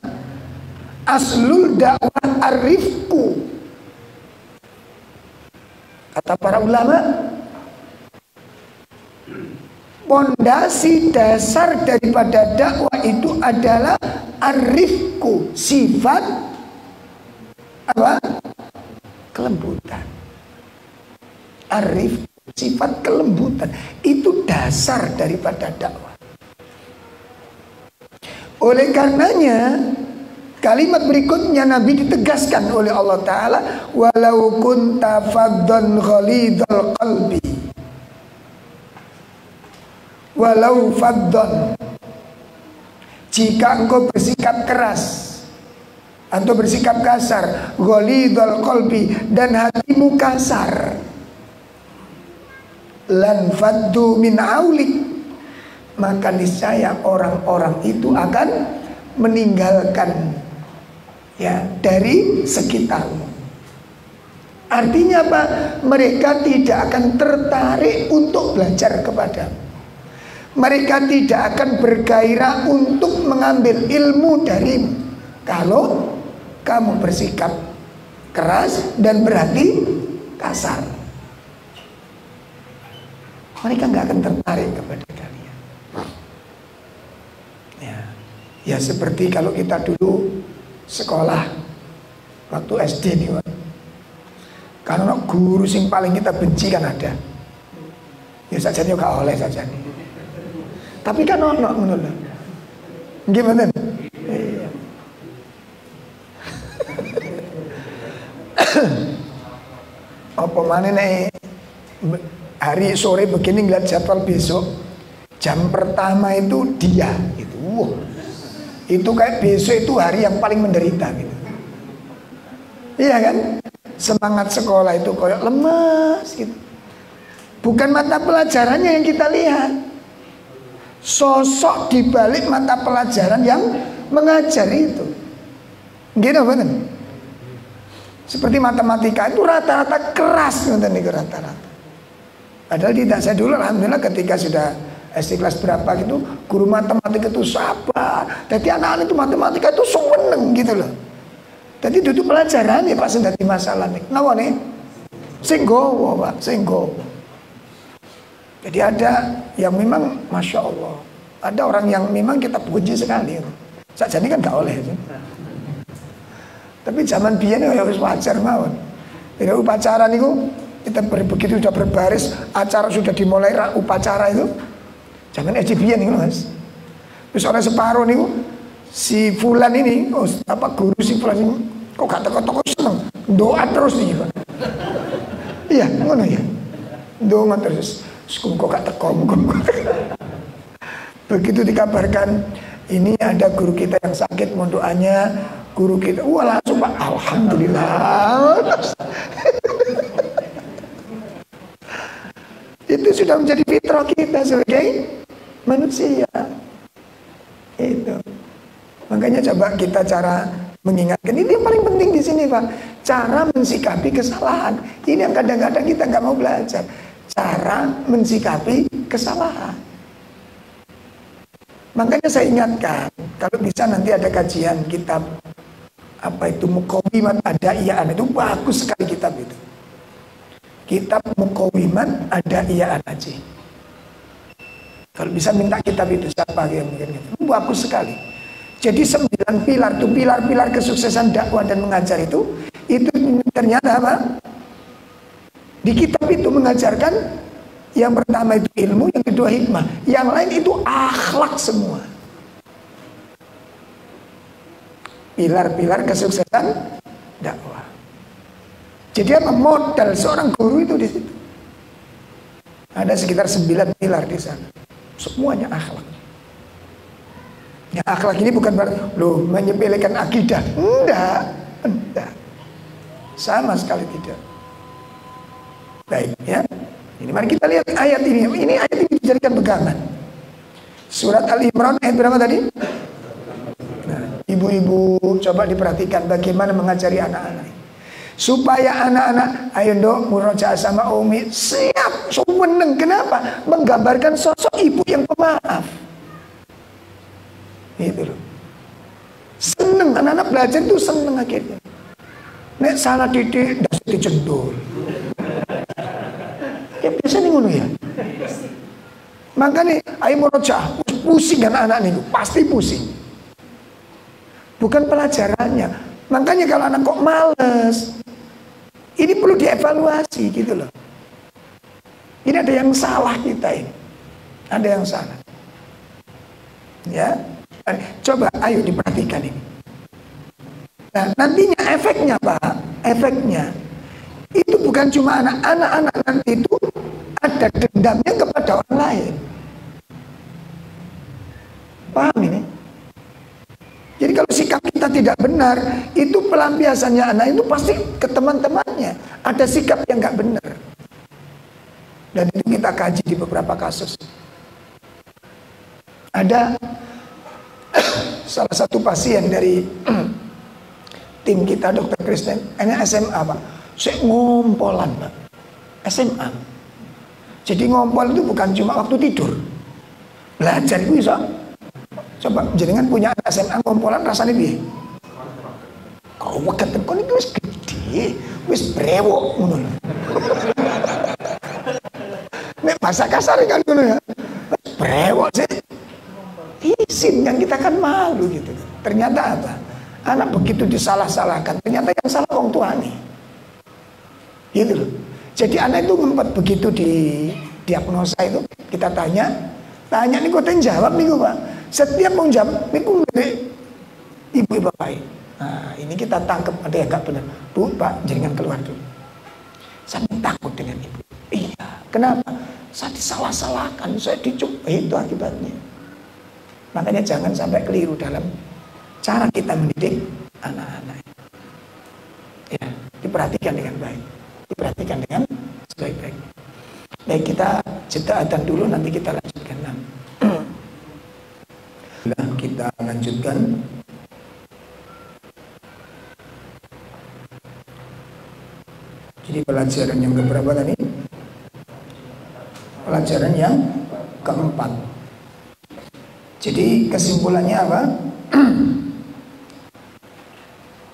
Aslul dakwah arifku. Kata para ulama, pondasi dasar daripada dakwah itu adalah arifku, sifat apa? Kelembutan. Arif, sifat kelembutan itu dasar daripada dakwah. Oleh karenanya kalimat berikutnya Nabi ditegaskan oleh Allah Ta'ala, walau kunta faddan ghalidhal qalbi, walau faddan, jika engkau bersikap keras atau bersikap kasar, ghalidhal qalbi, dan hatimu kasar, lan faddu min aulik, maka niscaya orang-orang itu akan meninggalkan ya dari sekitarmu. Artinya apa? Mereka tidak akan tertarik untuk belajar kepadamu. Mereka tidak akan bergairah untuk mengambil ilmu darimu kalau kamu bersikap keras dan berhati kasar. Mereka nggak akan tertarik kepada kalian. Ya seperti kalau kita dulu sekolah waktu SD nih, Pak. Karena guru sing paling kita benci kan ada. Ya sajane gak oleh sajane. Tapi kan ono ngono lho. Gimana? Iya. Apa maneh nek hari sore begini ngeliat jadwal besok, jam pertama itu dia itu, itu kayak besok itu hari yang paling menderita gitu. Iya kan? Semangat sekolah itu kayak lemas gitu. Bukan mata pelajarannya yang kita lihat, sosok di balik mata pelajaran yang mengajar itu. Gitu betul. Seperti matematika itu rata-rata keras, rata-rata. Padahal tidak, saya dulu alhamdulillah ketika sudah SD kelas berapa gitu, guru matematika itu sabar. Jadi anak-anak itu matematika itu seneng gitu loh. Jadi duduk pelajaran ya Pak, sudah di masalah nih. Kenapa nih? Singgowo Pak, singgowo. Jadi ada yang memang Masya Allah, ada orang yang memang kita puji sekali. Saat ini kan gak oleh. Tapi zaman biyen ya harus wajar mawon. Tidak upacara niku, kita begitu sudah berbaris, acara sudah dimulai upacara itu. Jangan SD biyen niku Mas. Terus orang separuh niku si fulan ini, guru si fulan ini kok gak teko-teko seneng. Doa terus nih Pak. Iya, ngono ya. Doa terus. Kok gak teko. Begitu dikabarkan ini ada guru kita yang sakit, mohon doanya. Guru kita, wah langsung Pak, alhamdulillah. Itu sudah menjadi fitrah kita sebagai manusia. Itu. Makanya coba kita cara mengingatkan, ini yang paling penting di sini Pak. Cara mensikapi kesalahan. Ini yang kadang-kadang kita nggak mau belajar. Cara mensikapi kesalahan. Makanya saya ingatkan, kalau bisa nanti ada kajian kitab apa itu Muqawimat Adaiyaan, itu bagus sekali kitab itu. Kitab Muqawimat Adaiyaan aja. Kalau bisa minta kitab itu siapa yang mungkin itu bagus sekali. Jadi 9 pilar itu pilar-pilar kesuksesan dakwah dan mengajar itu ternyata apa? Di kitab itu mengajarkan yang pertama itu ilmu, yang kedua hikmah, yang lain itu akhlak semua. Pilar-pilar kesuksesan dakwah. Jadi apa modal seorang guru itu di situ? Ada sekitar 9 pilar di sana. Semuanya akhlak. Ya akhlak ini bukan berarti loh menyepelekan akidah. Enggak. Sama sekali tidak. Baik ya. Ini mari kita lihat ayat ini. Ini ayat ini dijadikan pegangan. Surat Al-Imran ayat berapa tadi? Ibu-ibu coba diperhatikan bagaimana mengajari anak-anak supaya anak-anak ayo dok murojaah sama Umi siap seneng. Kenapa? Menggambarkan sosok ibu yang pemaaf. Itu loh. Seneng anak-anak belajar itu seneng akhirnya. Nek salah didik das dicendol. ngono ya. Makanya ayo murojaah pusing kan anak ini, pasti pusing. Bukan pelajarannya. Makanya kalau anak kok males, ini perlu dievaluasi gitu loh. Ini ada yang salah kita ini. Ada yang salah. Ya. Coba ayo diperhatikan ini. Nah, nantinya efeknya Pak, efeknya itu bukan cuma anak-anak nanti itu ada dendamnya kepada orang lain. Paham ini? Jadi kalau sikap kita tidak benar, itu pelampiasannya anak itu pasti ke teman-temannya. Ada sikap yang nggak benar. Dan itu kita kaji di beberapa kasus. Ada salah satu pasien dari tim kita dokter Kristen, ini SMA Pak. Saya ngompolan Pak, SMA. Jadi ngompol itu bukan cuma waktu tidur. Belajar itu bisa. Coba jenengan punya anak SMA ngompolan rasanya piye? Kau weget kon iki wis gede, wis brewok ngono. Nek bahasa kasar kan ngono ya. Brewok sih. Izin yang kita kan malu gitu. Ternyata apa? Anak begitu disalah-salahkan, ternyata yang salah orang tuanya. Gitu loh. Jadi anak itu ngempet begitu di diagnosa itu kita tanya nih kok jawab nih Pak. Setiap mau jawab niku ibu bapak. Nah, ini kita tangkap ada yang enggak benar. Bu, Pak, jangan keluar dulu. Saya takut dengan ibu. Iya, kenapa? Saya disalah-salahkan, saya dicoba, itu akibatnya. Makanya jangan sampai keliru dalam cara kita mendidik anak-anak. Ya, diperhatikan dengan baik. Diperhatikan dengan sebaik-baiknya. Baik, kita jeda adzan dulu, nanti kita lanjutkan. Kita lanjutkan. Jadi pelajaran yang keberapa tadi? Pelajaran yang keempat. Jadi kesimpulannya apa?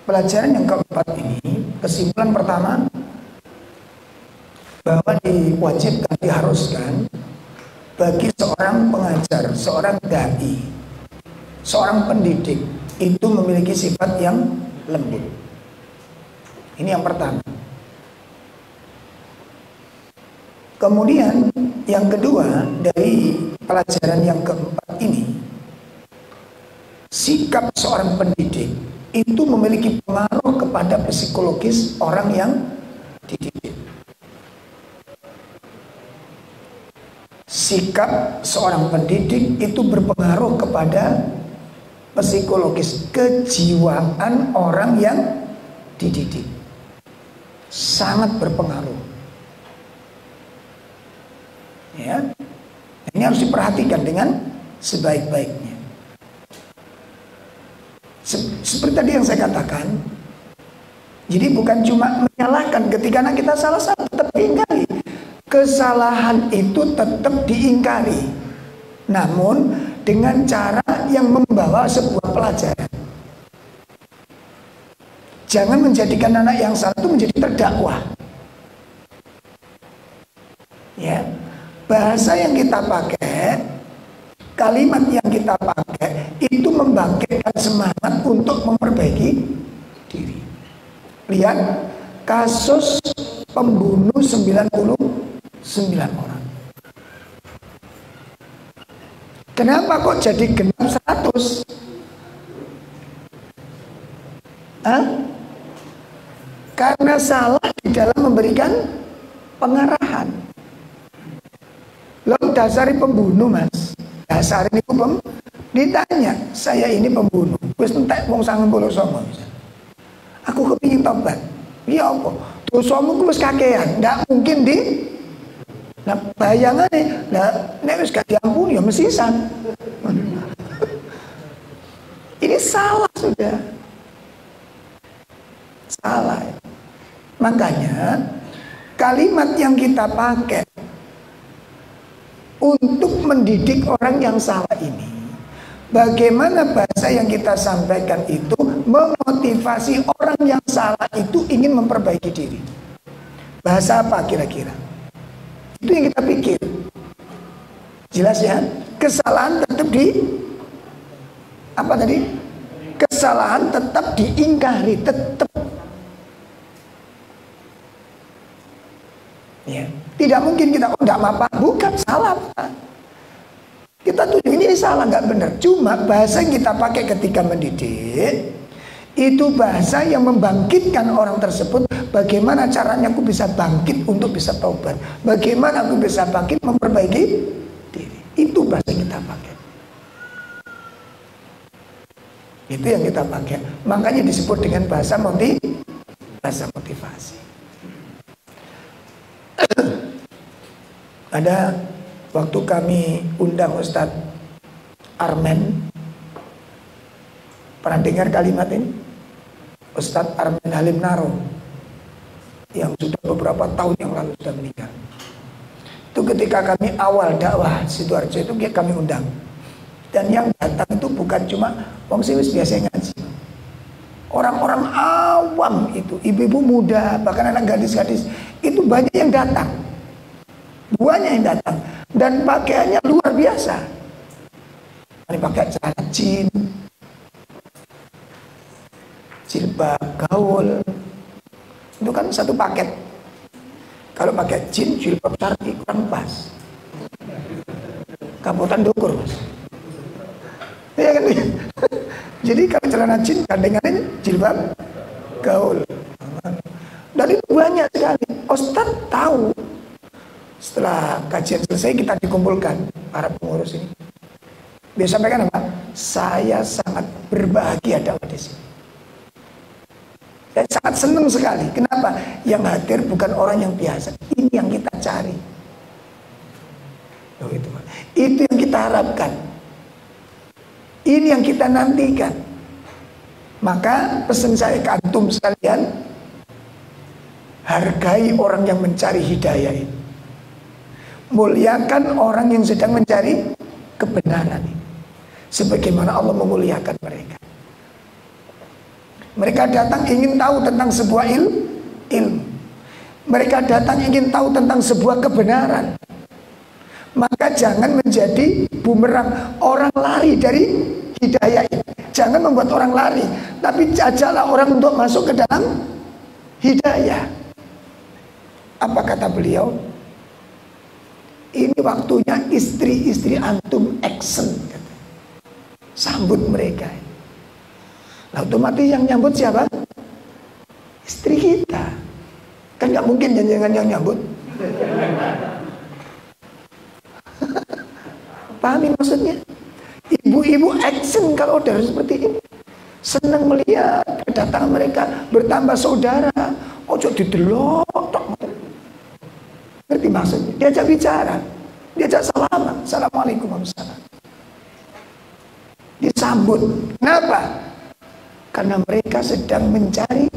Pelajaran yang keempat ini, kesimpulan pertama bahwa diwajibkan, diharuskan bagi seorang pengajar, seorang dai, seorang pendidik itu memiliki sifat yang lembut. Ini yang pertama. Kemudian yang kedua dari pelajaran yang keempat ini, sikap seorang pendidik itu memiliki pengaruh kepada psikologis orang yang dididik. Sikap seorang pendidik itu berpengaruh kepada psikologis, kejiwaan orang yang dididik. Sangat berpengaruh. Ya, ini harus diperhatikan dengan sebaik-baiknya. Seperti tadi yang saya katakan, jadi bukan cuma menyalahkan ketika anak kita salah-salah, tetap diingkari. Kesalahan itu tetap diingkari, namun dengan cara yang membawa sebuah pelajaran. Jangan menjadikan anak yang salah itu menjadi terdakwa. Ya. Bahasa yang kita pakai, kalimat yang kita pakai itu membangkitkan semangat untuk memperbaiki diri. Lihat kasus pembunuh 99 orang. Kenapa kok jadi genap 100? Karena salah di dalam memberikan pengarahan. Lo dasari pembunuh Mas, dasari ini ditanya, saya ini pembunuh, wis entek wong 99. Aku kepingin tobat. Ya apa? Dosamu ku wis kakean, ndak mungkin di. Nah bayangane, nek wis gak diampuni ya mesisan. Ini salah sudah. Salah. Makanya kalimat yang kita pakai untuk mendidik orang yang salah ini, bagaimana bahasa yang kita sampaikan itu memotivasi orang yang salah itu ingin memperbaiki diri. Bahasa apa kira-kira? Itu yang kita pikir. Jelas ya? Kesalahan tetap apa tadi? Kesalahan tetap diingkari, tetap. Ya. Tidak mungkin kita enggak apa-apa, bukan salah. Kita tunjuk ini salah, nggak benar. Cuma bahasa yang kita pakai ketika mendidik itu bahasa yang membangkitkan orang tersebut. Bagaimana caranya aku bisa bangkit untuk bisa taubat? Bagaimana aku bisa bangkit memperbaiki diri? Itu bahasa yang kita pakai. Itu yang kita pakai. Makanya disebut dengan bahasa motivasi. Ada waktu kami undang Ustadz Armen, pernah dengar kalimat ini? Ustadz Armen Halim Naro yang sudah beberapa tahun yang lalu sudah meninggal. Itu ketika kami awal dakwah Sidoarjo itu kami undang. Dan yang datang itu bukan cuma wong siwis biasa ngaji. Orang-orang awam itu, ibu-ibu muda, bahkan anak gadis-gadis, itu banyak yang datang. Banyak yang datang. Dan pakaiannya luar biasa. Ini pakai celana jin, jilbab gaul. Itu kan satu paket. Kalau pakai jin, jilbab syar'i kurang pas. Kabutan dukur, Mas. Ya kan? Jadi kalau celana jin gandengannya jilbab gaul. Dan itu banyak sekali. Ustadz tahu. Setelah kajian selesai kita dikumpulkan para pengurus ini. Dia sampaikan apa? Saya sangat berbahagia dakwah di sini. Saya sangat senang sekali. Kenapa? Yang hadir bukan orang yang biasa. Ini yang kita cari. Loh, itu yang kita harapkan. Ini yang kita nantikan. Maka pesan saya ke antum sekalian, hargai orang yang mencari hidayah ini. Muliakan orang yang sedang mencari kebenaran ini. Sebagaimana Allah memuliakan mereka. Mereka datang ingin tahu tentang sebuah ilmu. Mereka datang ingin tahu tentang sebuah kebenaran. Maka jangan menjadi bumerang orang lari dari hidayah ini. Jangan membuat orang lari, tapi ajaklah orang untuk masuk ke dalam hidayah. Apa kata beliau? Ini waktunya istri-istri antum action. Sambut mereka. Nah, otomatis yang nyambut siapa? Istri kita. Kan gak mungkin jangan yang nyambut. Pahami maksudnya? Ibu-ibu action kalau udah seperti ini. Senang melihat kedatangan mereka, bertambah saudara. Ojo didelok. Ngerti maksudnya? Diajak bicara, diajak salaman, assalamualaikum warahmatullahi wabarakatuh. Disambut. Kenapa? Karena mereka sedang mencari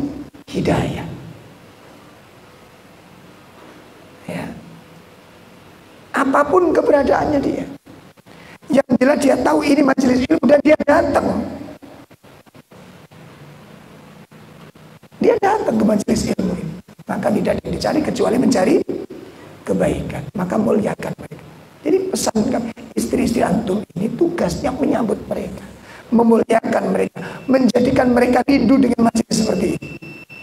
hidayah. Ya. Apapun keberadaannya dia. Yang jelas dia tahu ini majelis ilmu dan dia datang. Dia datang ke majelis ilmu ini. Maka tidak ada yang dicari kecuali mencari kebaikan. Maka muliakan mereka. Jadi pesan kami, istri-istri antum ini tugasnya menyambut mereka, memuliakan mereka, menjadikan mereka rindu dengan majelis seperti ini.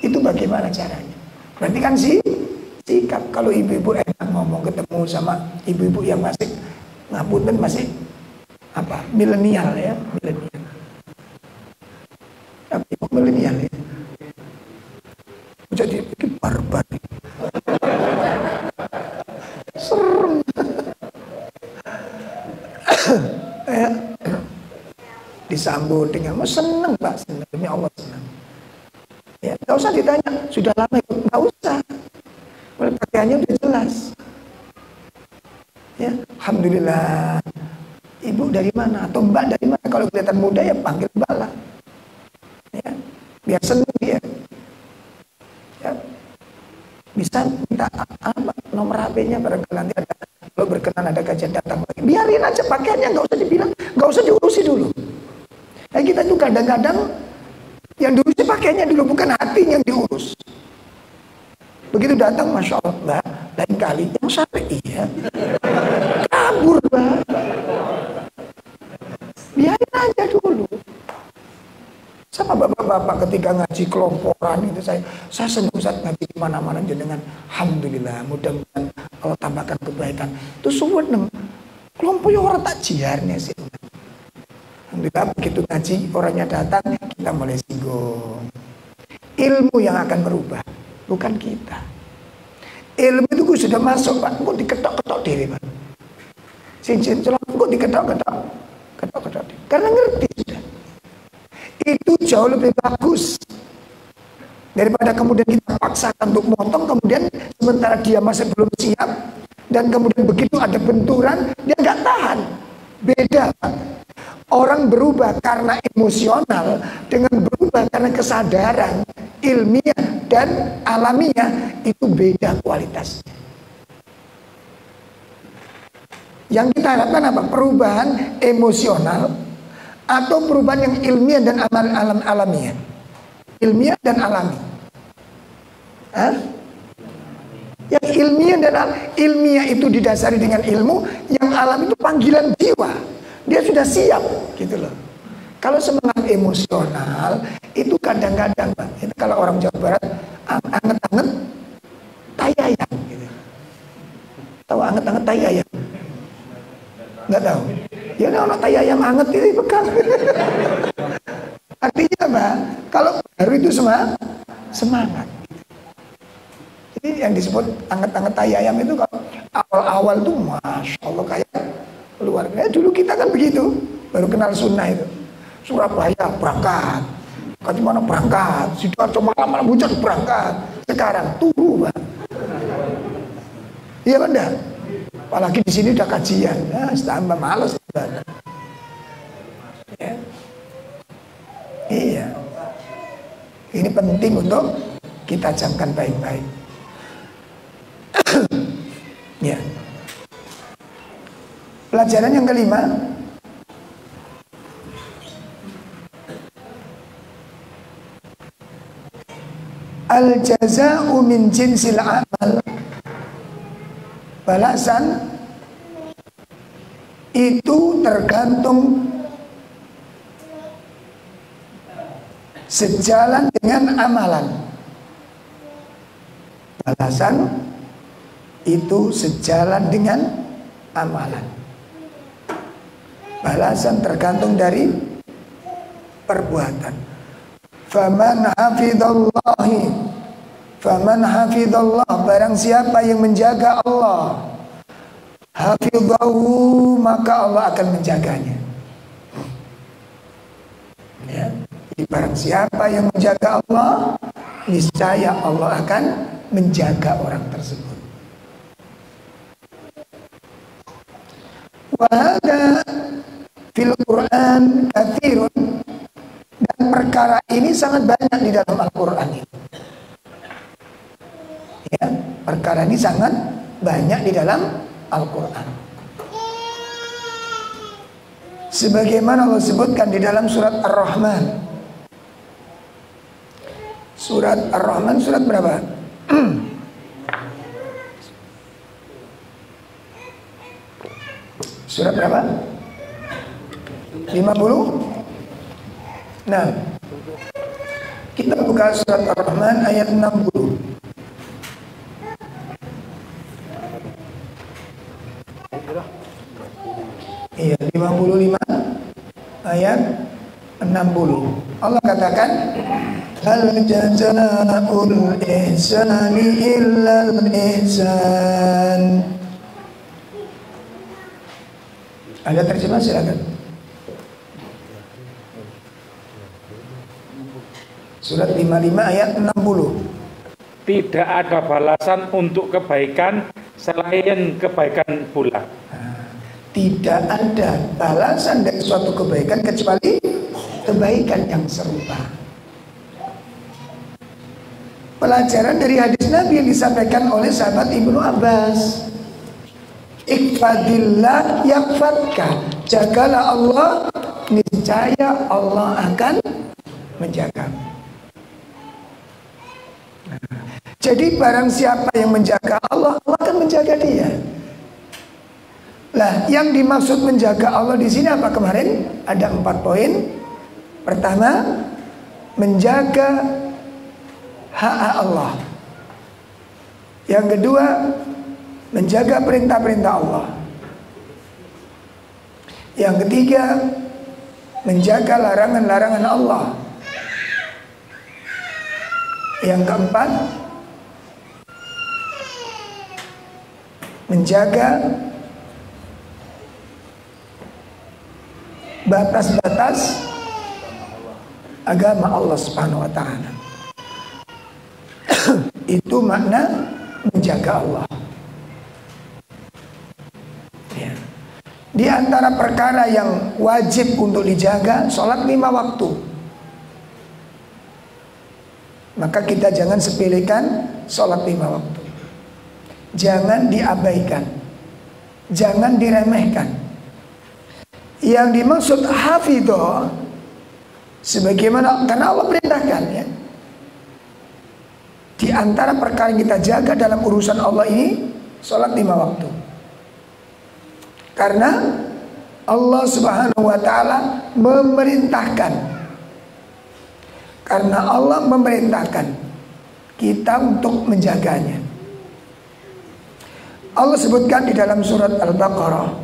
Itu bagaimana caranya? Berarti kan sikap. Kalau ibu-ibu enak ngomong ketemu sama ibu-ibu yang masih ngapunten masih apa? Milenial ya, milenial. Apa ibu milenial ya? Jadi barbar. Serem. Ya. Disambut dengan senang Pak, senang demi Allah senang. Ya, nggak usah ditanya sudah lama ikut, nggak usah. Pakaiannya udah jelas. Ya, alhamdulillah. Ibu dari mana atau mbak dari mana? Kalau kelihatan muda ya panggil mbak lah. Ya, biar senang dia. Ya, bisa minta apa nomor HP-nya barangkali nanti ada. Kalau berkenan ada kajian datang lagi. Biarin aja pakaiannya, nggak usah dibilang, nggak usah diurusi dulu. Nah, kita tuh kadang-kadang yang diurusi pakaiannya dulu, bukan hatinya yang diurus. Begitu datang, masya Allah, mbak, lain kali yang Masa iya? Kabur Pak. Biarin aja dulu. Sama bapak-bapak ketika ngaji kelompokan itu saya senang saat ngaji di mana-mana dengan alhamdulillah, mudah-mudahan Allah tambahkan kebaikan. Itu suweneng. Kelompok orang tak jiarnya sih. Alhamdulillah begitu ngaji orangnya datang, kita mulai singgung. Ilmu yang akan berubah, bukan kita. Ilmu itu sudah masuk Pak, kok diketok-ketok diri Pak. Cincin celok kok diketok-ketok, ketok-ketok diri. Karena ngerti sudah. Itu jauh lebih bagus daripada kemudian kita paksakan untuk motong, kemudian sementara dia masih belum siap, dan kemudian begitu ada benturan dia nggak tahan. Beda Pak. Orang berubah karena emosional dengan berubah karena kesadaran ilmiah dan alamiah, itu beda kualitasnya. Yang kita harapkan apa? Perubahan emosional atau perubahan yang ilmiah dan alamiah. Ilmiah dan alami. Hah? Yang ilmiah dan ilmiah itu didasari dengan ilmu, yang alami itu panggilan jiwa. Dia sudah siap gitu loh. Kalau semangat emosional itu kadang-kadang Pak, itu kalau orang Jawa Barat anget-anget tai ayam gitu. Tahu anget-anget tai ayam? Nggak tahu. Ya kalau tai ayam anget itu pegang. Artinya apa? Kalau baru itu semangat. Jadi yang disebut anget-anget tai ayam itu kalau awal-awal tuh masya Allah kayak luar biasa. Dulu kita kan begitu, baru kenal sunnah itu. Surabaya berangkat, Katimana berangkat, Sidoarjo malam-malam hujan berangkat. Sekarang turu Pak. Iya Banda. Apalagi di sini udah kajian, ya, tambah males. Ya. Iya. Ini penting untuk kita camkan baik-baik. Ya. Pelajaran yang kelima, al-jaza'u min jinsil amal. Balasan itu tergantung sejalan dengan amalan. Balasan itu sejalan dengan amalan. Balasan tergantung dari perbuatan. Faman hafidhallah, barang siapa yang menjaga Allah, hafidhahu, maka Allah akan menjaganya. Ya. Jadi barang siapa yang menjaga Allah, niscaya Allah akan menjaga orang tersebut. Wa hada fil Quran katsirun, dan perkara ini sangat banyak di dalam Al-Quran ini. Ya, perkara ini sangat banyak di dalam Al-Quran. Sebagaimana Allah sebutkan di dalam surat Ar-Rahman. Surat Ar-Rahman surat berapa? Surat berapa? 50? Nah, kita buka surat Ar-Rahman ayat 60. Iya, 55 ayat 60. Allah katakan, hal jazaa'ul ihsani illal ihsan. Ada terjemah silakan. Surat 55 ayat 60. Tidak ada balasan untuk kebaikan selain kebaikan pula. Tidak ada balasan dari suatu kebaikan kecuali kebaikan yang serupa. Pelajaran dari hadis Nabi yang disampaikan oleh sahabat Ibnu Abbas. Ikfadillah yakfadka. Jagalah Allah, niscaya Allah akan menjaga. Jadi barang siapa yang menjaga Allah, Allah akan menjaga dia. Lah, yang dimaksud menjaga Allah di sini apa kemarin? Ada 4 poin. Pertama, menjaga hak Allah. Yang kedua, menjaga perintah-perintah Allah. Yang ketiga, menjaga larangan-larangan Allah. Yang keempat, menjaga batas-batas agama Allah Subhanahu wa taala. Itu makna menjaga Allah. Ya. Di antara perkara yang wajib untuk dijaga, sholat 5 waktu. Maka kita jangan sepelekan sholat 5 waktu. Jangan diabaikan, jangan diremehkan. Yang dimaksud hafidho, sebagaimana karena Allah perintahkan, ya. Di antara perkara yang kita jaga dalam urusan Allah ini, sholat 5 waktu. Karena Allah Subhanahu wa taala memerintahkan. Karena Allah memerintahkan kita untuk menjaganya. Allah sebutkan di dalam surat Al-Baqarah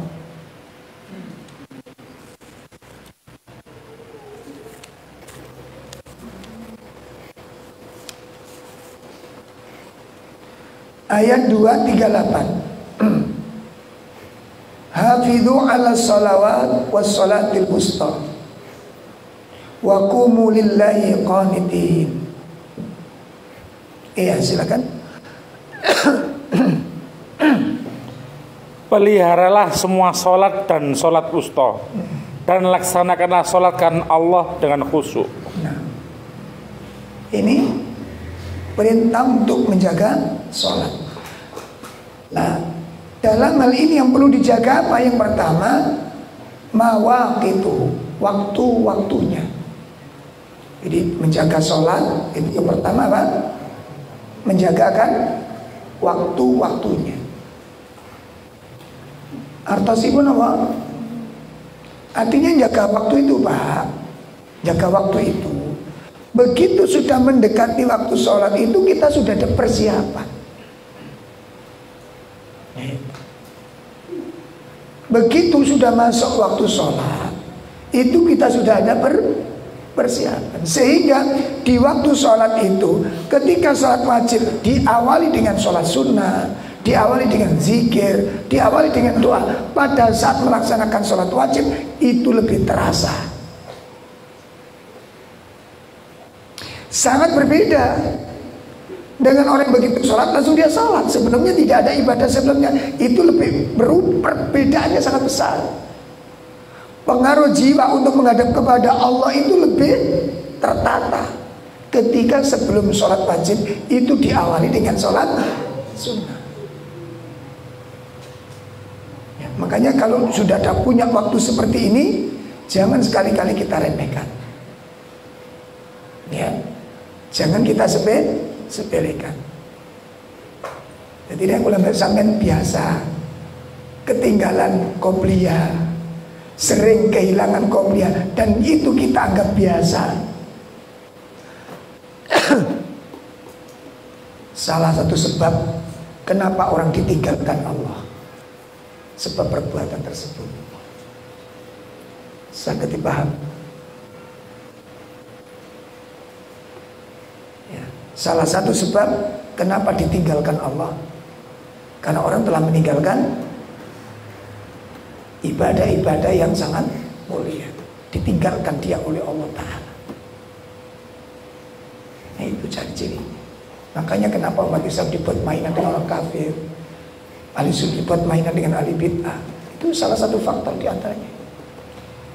ayat 238. Hafidhu ala salawat was salatil wusta wa qumu lillahi qanitin. Iya, silakan. Peliharalah semua sholat dan sholat wusta, dan laksanakanlah sholat karena Allah dengan khusyuk. Nah, ini perintah untuk menjaga sholat. Nah, dalam hal ini yang perlu dijaga apa? Yang pertama, mawaqitu, waktu-waktunya. Jadi menjaga sholat itu yang pertama apa? Menjagakan waktu-waktunya. Artosipun apa? Artinya jaga waktu itu, Pak. Jaga waktu itu. Begitu sudah mendekati waktu sholat itu, kita sudah ada persiapan. Begitu sudah masuk waktu sholat, itu kita sudah ada persiapan. Sehingga di waktu sholat itu, ketika sholat wajib diawali dengan sholat sunnah, diawali dengan zikir, diawali dengan doa. Pada saat melaksanakan sholat wajib, itu lebih terasa. Sangat berbeda dengan orang begitu sholat langsung dia sholat. Sebelumnya tidak ada ibadah sebelumnya. Itu lebih perbedaannya sangat besar. Pengaruh jiwa untuk menghadap kepada Allah itu lebih tertata ketika sebelum sholat wajib itu diawali dengan sholat sunnah. Ya, makanya kalau sudah ada punya waktu seperti ini, jangan sekali-kali kita remehkan. Ya, jangan kita sepelekan. Jadi yang ulama sampean biasa ketinggalan qobliyah, sering kehilangan qobliyah, dan itu kita anggap biasa. Salah satu sebab kenapa orang ditinggalkan Allah, sebab perbuatan tersebut. Sangat dipaham. Ya. Salah satu sebab kenapa ditinggalkan Allah, karena orang telah meninggalkan ibadah-ibadah yang sangat mulia, ditinggalkan dia oleh Allah Ta'ala. Nah, itu ciri-ciri. Makanya kenapa umat Islam dibuat mainan dengan orang kafir, ahli sunnah dibuat mainan dengan ahli bid'ah. Itu salah satu faktor diantaranya.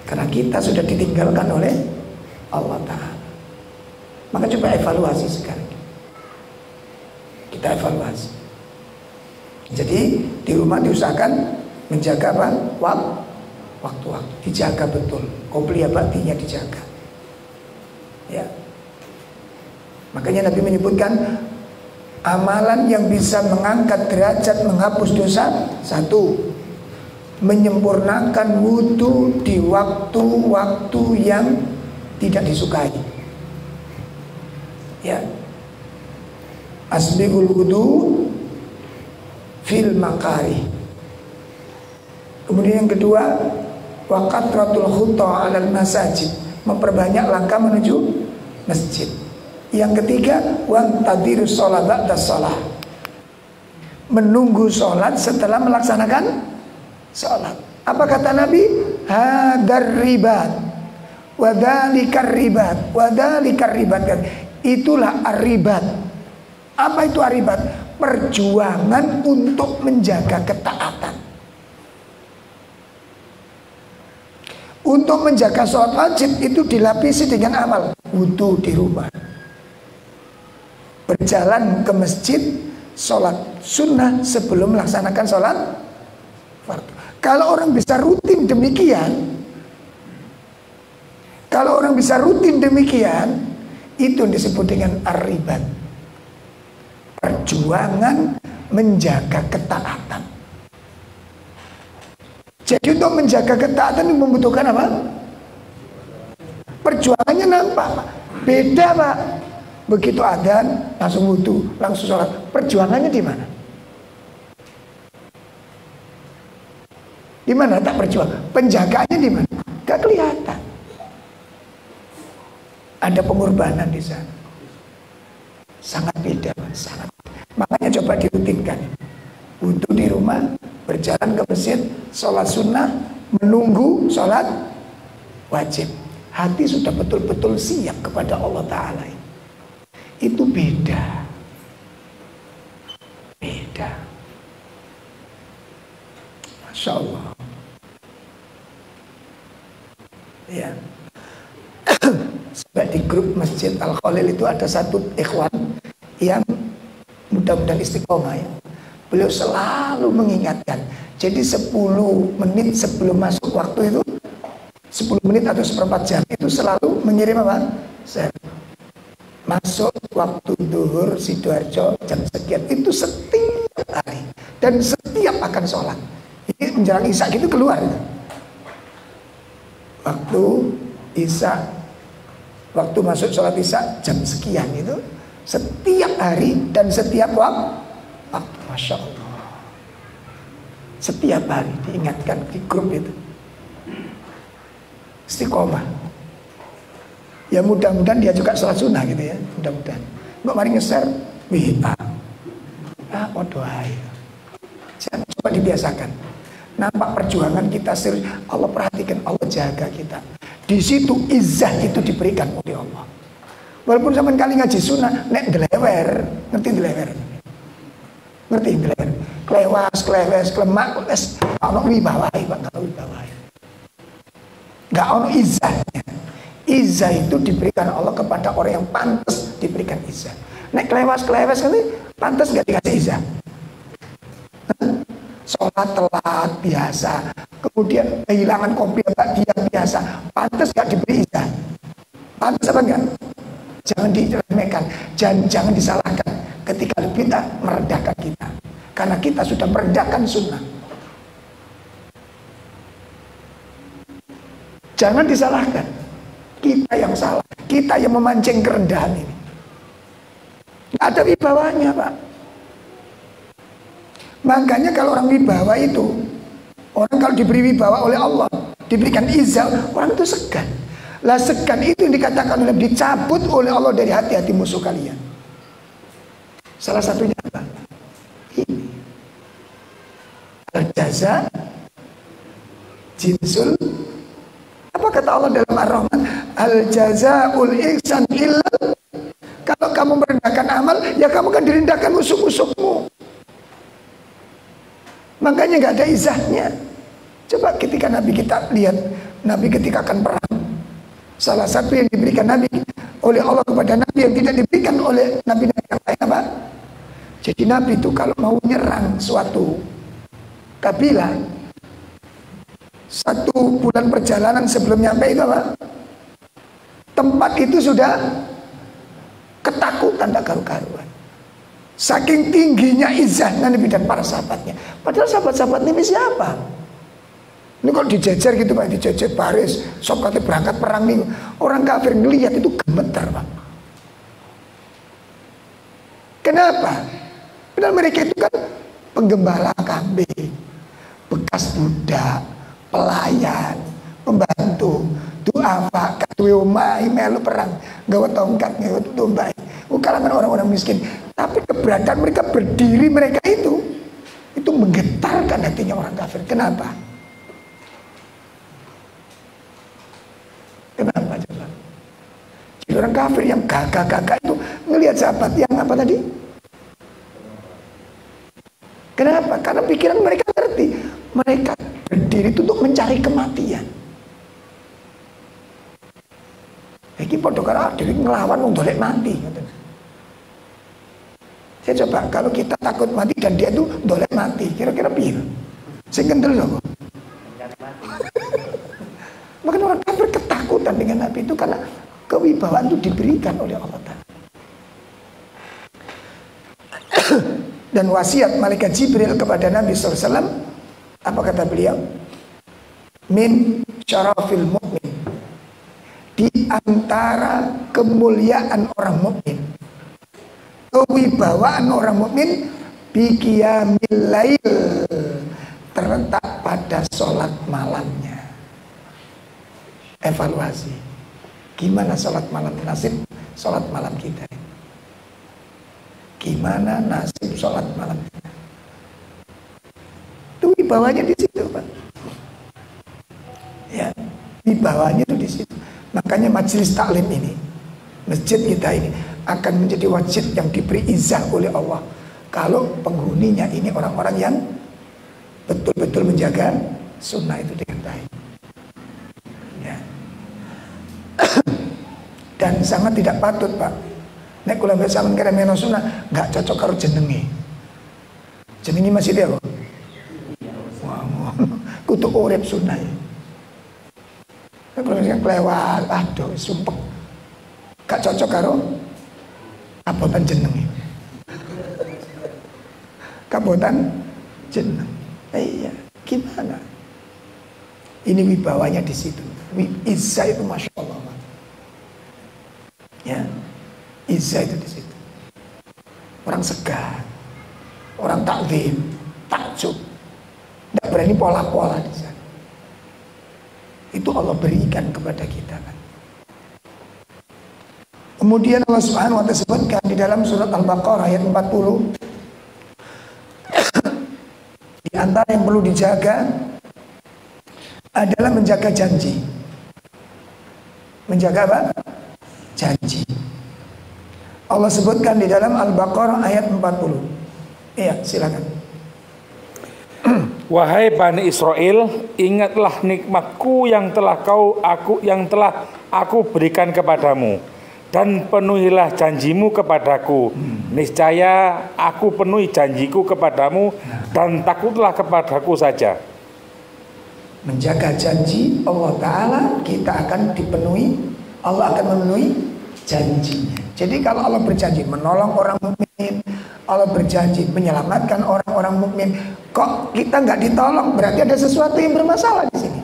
Karena kita sudah ditinggalkan oleh Allah Ta'ala. Maka coba evaluasi sekarang. Kita evaluasi. Jadi di rumah diusahakan menjaga apa? Waktu-waktu. Dijaga betul. Qobliyah ba'diyah dijaga. Ya. Makanya Nabi menyebutkan Amalan yang bisa mengangkat derajat, menghapus dosa. 1, menyempurnakan wudhu di waktu-waktu yang tidak disukai. Ya, asbiqul wudhu fil makari. Kemudian yang kedua, wa kathratul khutta 'alal masajid, memperbanyak langkah menuju masjid. Yang ketiga, wa tadirus shalah ba'da shalah, menunggu sholat setelah melaksanakan sholat. Apa kata Nabi? Hadar ribat, wadalikar ribat, wadalikar ribat. Itulah ar-ribat. Apa itu ar-ribat? Perjuangan untuk menjaga ketaatan. Untuk menjaga sholat wajib itu dilapisi dengan amal. Wudu di rumah, berjalan ke masjid, sholat sunnah sebelum melaksanakan sholat fardu. Kalau orang bisa rutin demikian, itu disebut dengan ar-ribat, perjuangan menjaga ketaatan. Jadi untuk menjaga ketaatan itu membutuhkan apa? Perjuangannya nampak, Pak. Beda, Pak. Begitu adzan langsung wudu, langsung sholat. Perjuangannya di mana? Di mana tak berjuang? Penjagaannya di mana? Gak kelihatan. Ada pengorbanan di sana. Sangat beda, sangat. Makanya coba dirutinkan. Wudu di rumah, berjalan ke masjid, sholat sunnah, menunggu sholat wajib. Hati sudah betul-betul siap kepada Allah Ta'ala. Itu beda. Beda. Masya Allah. Ya. Sebab di grup Masjid Al-Khalil itu ada satu ikhwan yang mudah-mudahan istiqomah ya. Beliau selalu mengingatkan. Jadi 10 menit sebelum masuk waktu itu, 10 menit atau seperempat jam itu selalu mengirim apa? Masuk waktu duhur Sidoarjo jam sekian. Itu setiap hari dan setiap akan sholat. Ini menjelang isya gitu keluar itu. Waktu isya, waktu masuk sholat isya jam sekian itu setiap hari dan setiap waktu. Masya Allah. Setiap hari diingatkan di grup itu. Istiqomah. Ya mudah-mudahan dia juga sholat sunnah gitu ya. Mudah-mudahan. Mbak mari nge-share WA. Oh doa itu. Jangan coba dibiasakan. Nampak perjuangan kita serius. Allah perhatikan, Allah jaga kita. Di situ izzah itu diberikan oleh Allah. Walaupun sampai kali ngaji sunnah, nek delewer, ngerti delewer? Ngerti delewer? Klewas, klemak, ono wibawai, Pak, enggak wibawai. Enggak ono izzahnya. Izzah itu diberikan Allah kepada orang yang pantas diberikan izzah. Nek klewas kan pantas enggak dikasih izzah. Sholat telat biasa, kemudian kehilangan kopi dia biasa, pantas gak diberi izzah? Pantas apa enggak? Jangan diremehkan, jangan disalahkan ketika kita merendahkan kita, karena kita sudah merendahkan sunnah. Jangan disalahkan, kita yang salah, kita yang memancing kerendahan ini. Gak ada wibawanya, Pak. Makanya kalau orang wibawa itu, orang kalau diberi wibawa oleh Allah, diberikan izzah, orang itu segan. Lah segan itu yang dikatakan oleh dicabut oleh Allah dari hati-hati musuh kalian. Salah satunya apa? Ini. Al-jaza jinsul. Apa kata Allah dalam Ar-Rahman? Al-jazaul ihsan illa. Kalau kamu merendahkan amal, ya kamu kan direndahkan musuh-musuhmu. Makanya nggak ada izzahnya. Coba ketika Nabi kita lihat, Nabi ketika akan perang, salah satu yang diberikan Nabi oleh Allah kepada Nabi yang tidak diberikan oleh Nabi-Nabi yang lain apa? Jadi Nabi itu kalau mau nyerang suatu kabilah, 1 bulan perjalanan sebelum nyampe itu apa? Tempat itu sudah ketakutan tak karu-karuan. Saking tingginya izahnya Nabi dan para sahabatnya. Padahal sahabat-sahabat Nabi siapa? Ini kok dijejer gitu Pak, dijejer baris, sok kate berangkat perang nih. Orang kafir ngelihat itu gemetar Pak. Kenapa? Padahal mereka itu kan penggembala kambing, bekas budak, pelayan, pembantu, doa Pak, katuwe omah melu perang, gawa tongkat, gawa domba. Kalangan orang-orang miskin. Tapi keberadaan mereka berdiri mereka itu menggetarkan hatinya orang kafir. Kenapa? Kenapa coba? Jadi orang kafir yang gagah-gagah itu ngelihat sahabat yang apa tadi? Kenapa? Karena pikiran mereka ngerti. Mereka berdiri itu untuk mencari kematian. Iki padha karo dhewe nglawan wong dolek mati. Saya coba kalau kita takut mati dan dia itu dolek mati, kira-kira piye? Sing kendel sapa? Maka orang kafir ketakutan dengan Nabi itu karena kewibawaan itu diberikan oleh Allah Ta'ala. Dan wasiat malaikat Jibril kepada Nabi SAW, apa kata beliau? Min syarafil mu'min, di antara kemuliaan orang mukmin, kewibawaan orang mukmin, biqiyamil lail, terletak pada sholat malamnya. Evaluasi, gimana sholat malam, nasib sholat malam kita? Gimana nasib sholat malam kita? Itu wibawanya di situ Pak. Ya, wibawanya itu di situ. Makanya majelis taklim ini, masjid kita ini akan menjadi masjid yang diberi izah oleh Allah kalau penghuninya ini orang-orang yang betul-betul menjaga sunnah itu dengan baik. Ya. Dan sangat tidak patut Pak. Nek kula mbek sampeyan kira meno sunnah enggak cocok karo jenenge. Jenenge masjid apa? Wah, kudu urip sunnah. Nek kula mbek kelewat, aduh sumpek. Gak cocok karo kabotan jenenge. Kabotan jeneng. Iya, gimana? Ini wibawanya di situ. Izzah itu masya Allah. Ya, izzah itu di situ. Orang segar, orang takzim, takjub, tidak berani pola-pola di sana. Itu Allah berikan kepada kita. Kemudian Allah Subhanahu wa Ta'ala sebutkan di dalam surat Al-Baqarah ayat 40, di antara yang perlu dijaga adalah menjaga janji. Menjaga apa? Janji. Allah sebutkan di dalam Al-Baqarah ayat 40. Iya, silakan. Wahai Bani Israel, ingatlah nikmatku yang telah aku berikan kepadamu, dan penuhilah janjimu kepadaku. Niscaya aku penuhi janjiku kepadamu, dan takutlah kepadaku saja. Menjaga janji Allah Ta'ala, kita akan dipenuhi. Allah akan memenuhi janjinya. Jadi kalau Allah berjanji menolong orang mukmin, Allah berjanji menyelamatkan orang-orang mukmin, kok kita nggak ditolong, berarti ada sesuatu yang bermasalah di sini.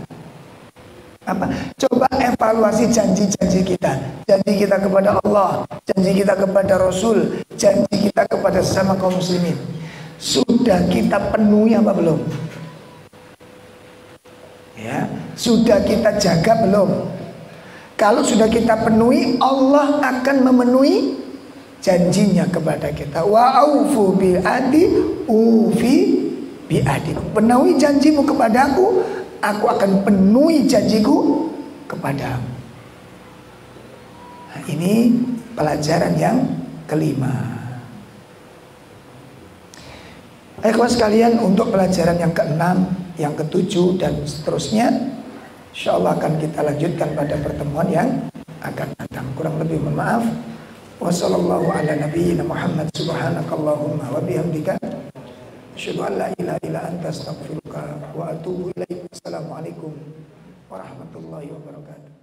Apa? Coba evaluasi janji-janji kita. Janji kita kepada Allah, janji kita kepada Rasul, janji kita kepada sesama kaum muslimin. Sudah kita penuhi apa belum? Ya, sudah kita jaga belum? Kalau sudah kita penuhi, Allah akan memenuhi janjinya kepada kita. Wa aufu bil adi ufi bi adikum. Penuhi janjimu kepadaku, aku akan penuhi janjiku kepadamu. Nah, ini pelajaran yang kelima. Kawan sekalian, untuk pelajaran yang keenam, yang ketujuh dan seterusnya, insyaallah akan kita lanjutkan pada pertemuan yang akan datang. Kurang lebih mohon maaf. Wassallallahu ala nabiyyina Muhammad subhanakallahumma wa bihamdika asyhadu an la ilaha illa anta astaghfiruka wa atubu ilaik. Assalamualaikum warahmatullahi wabarakatuh.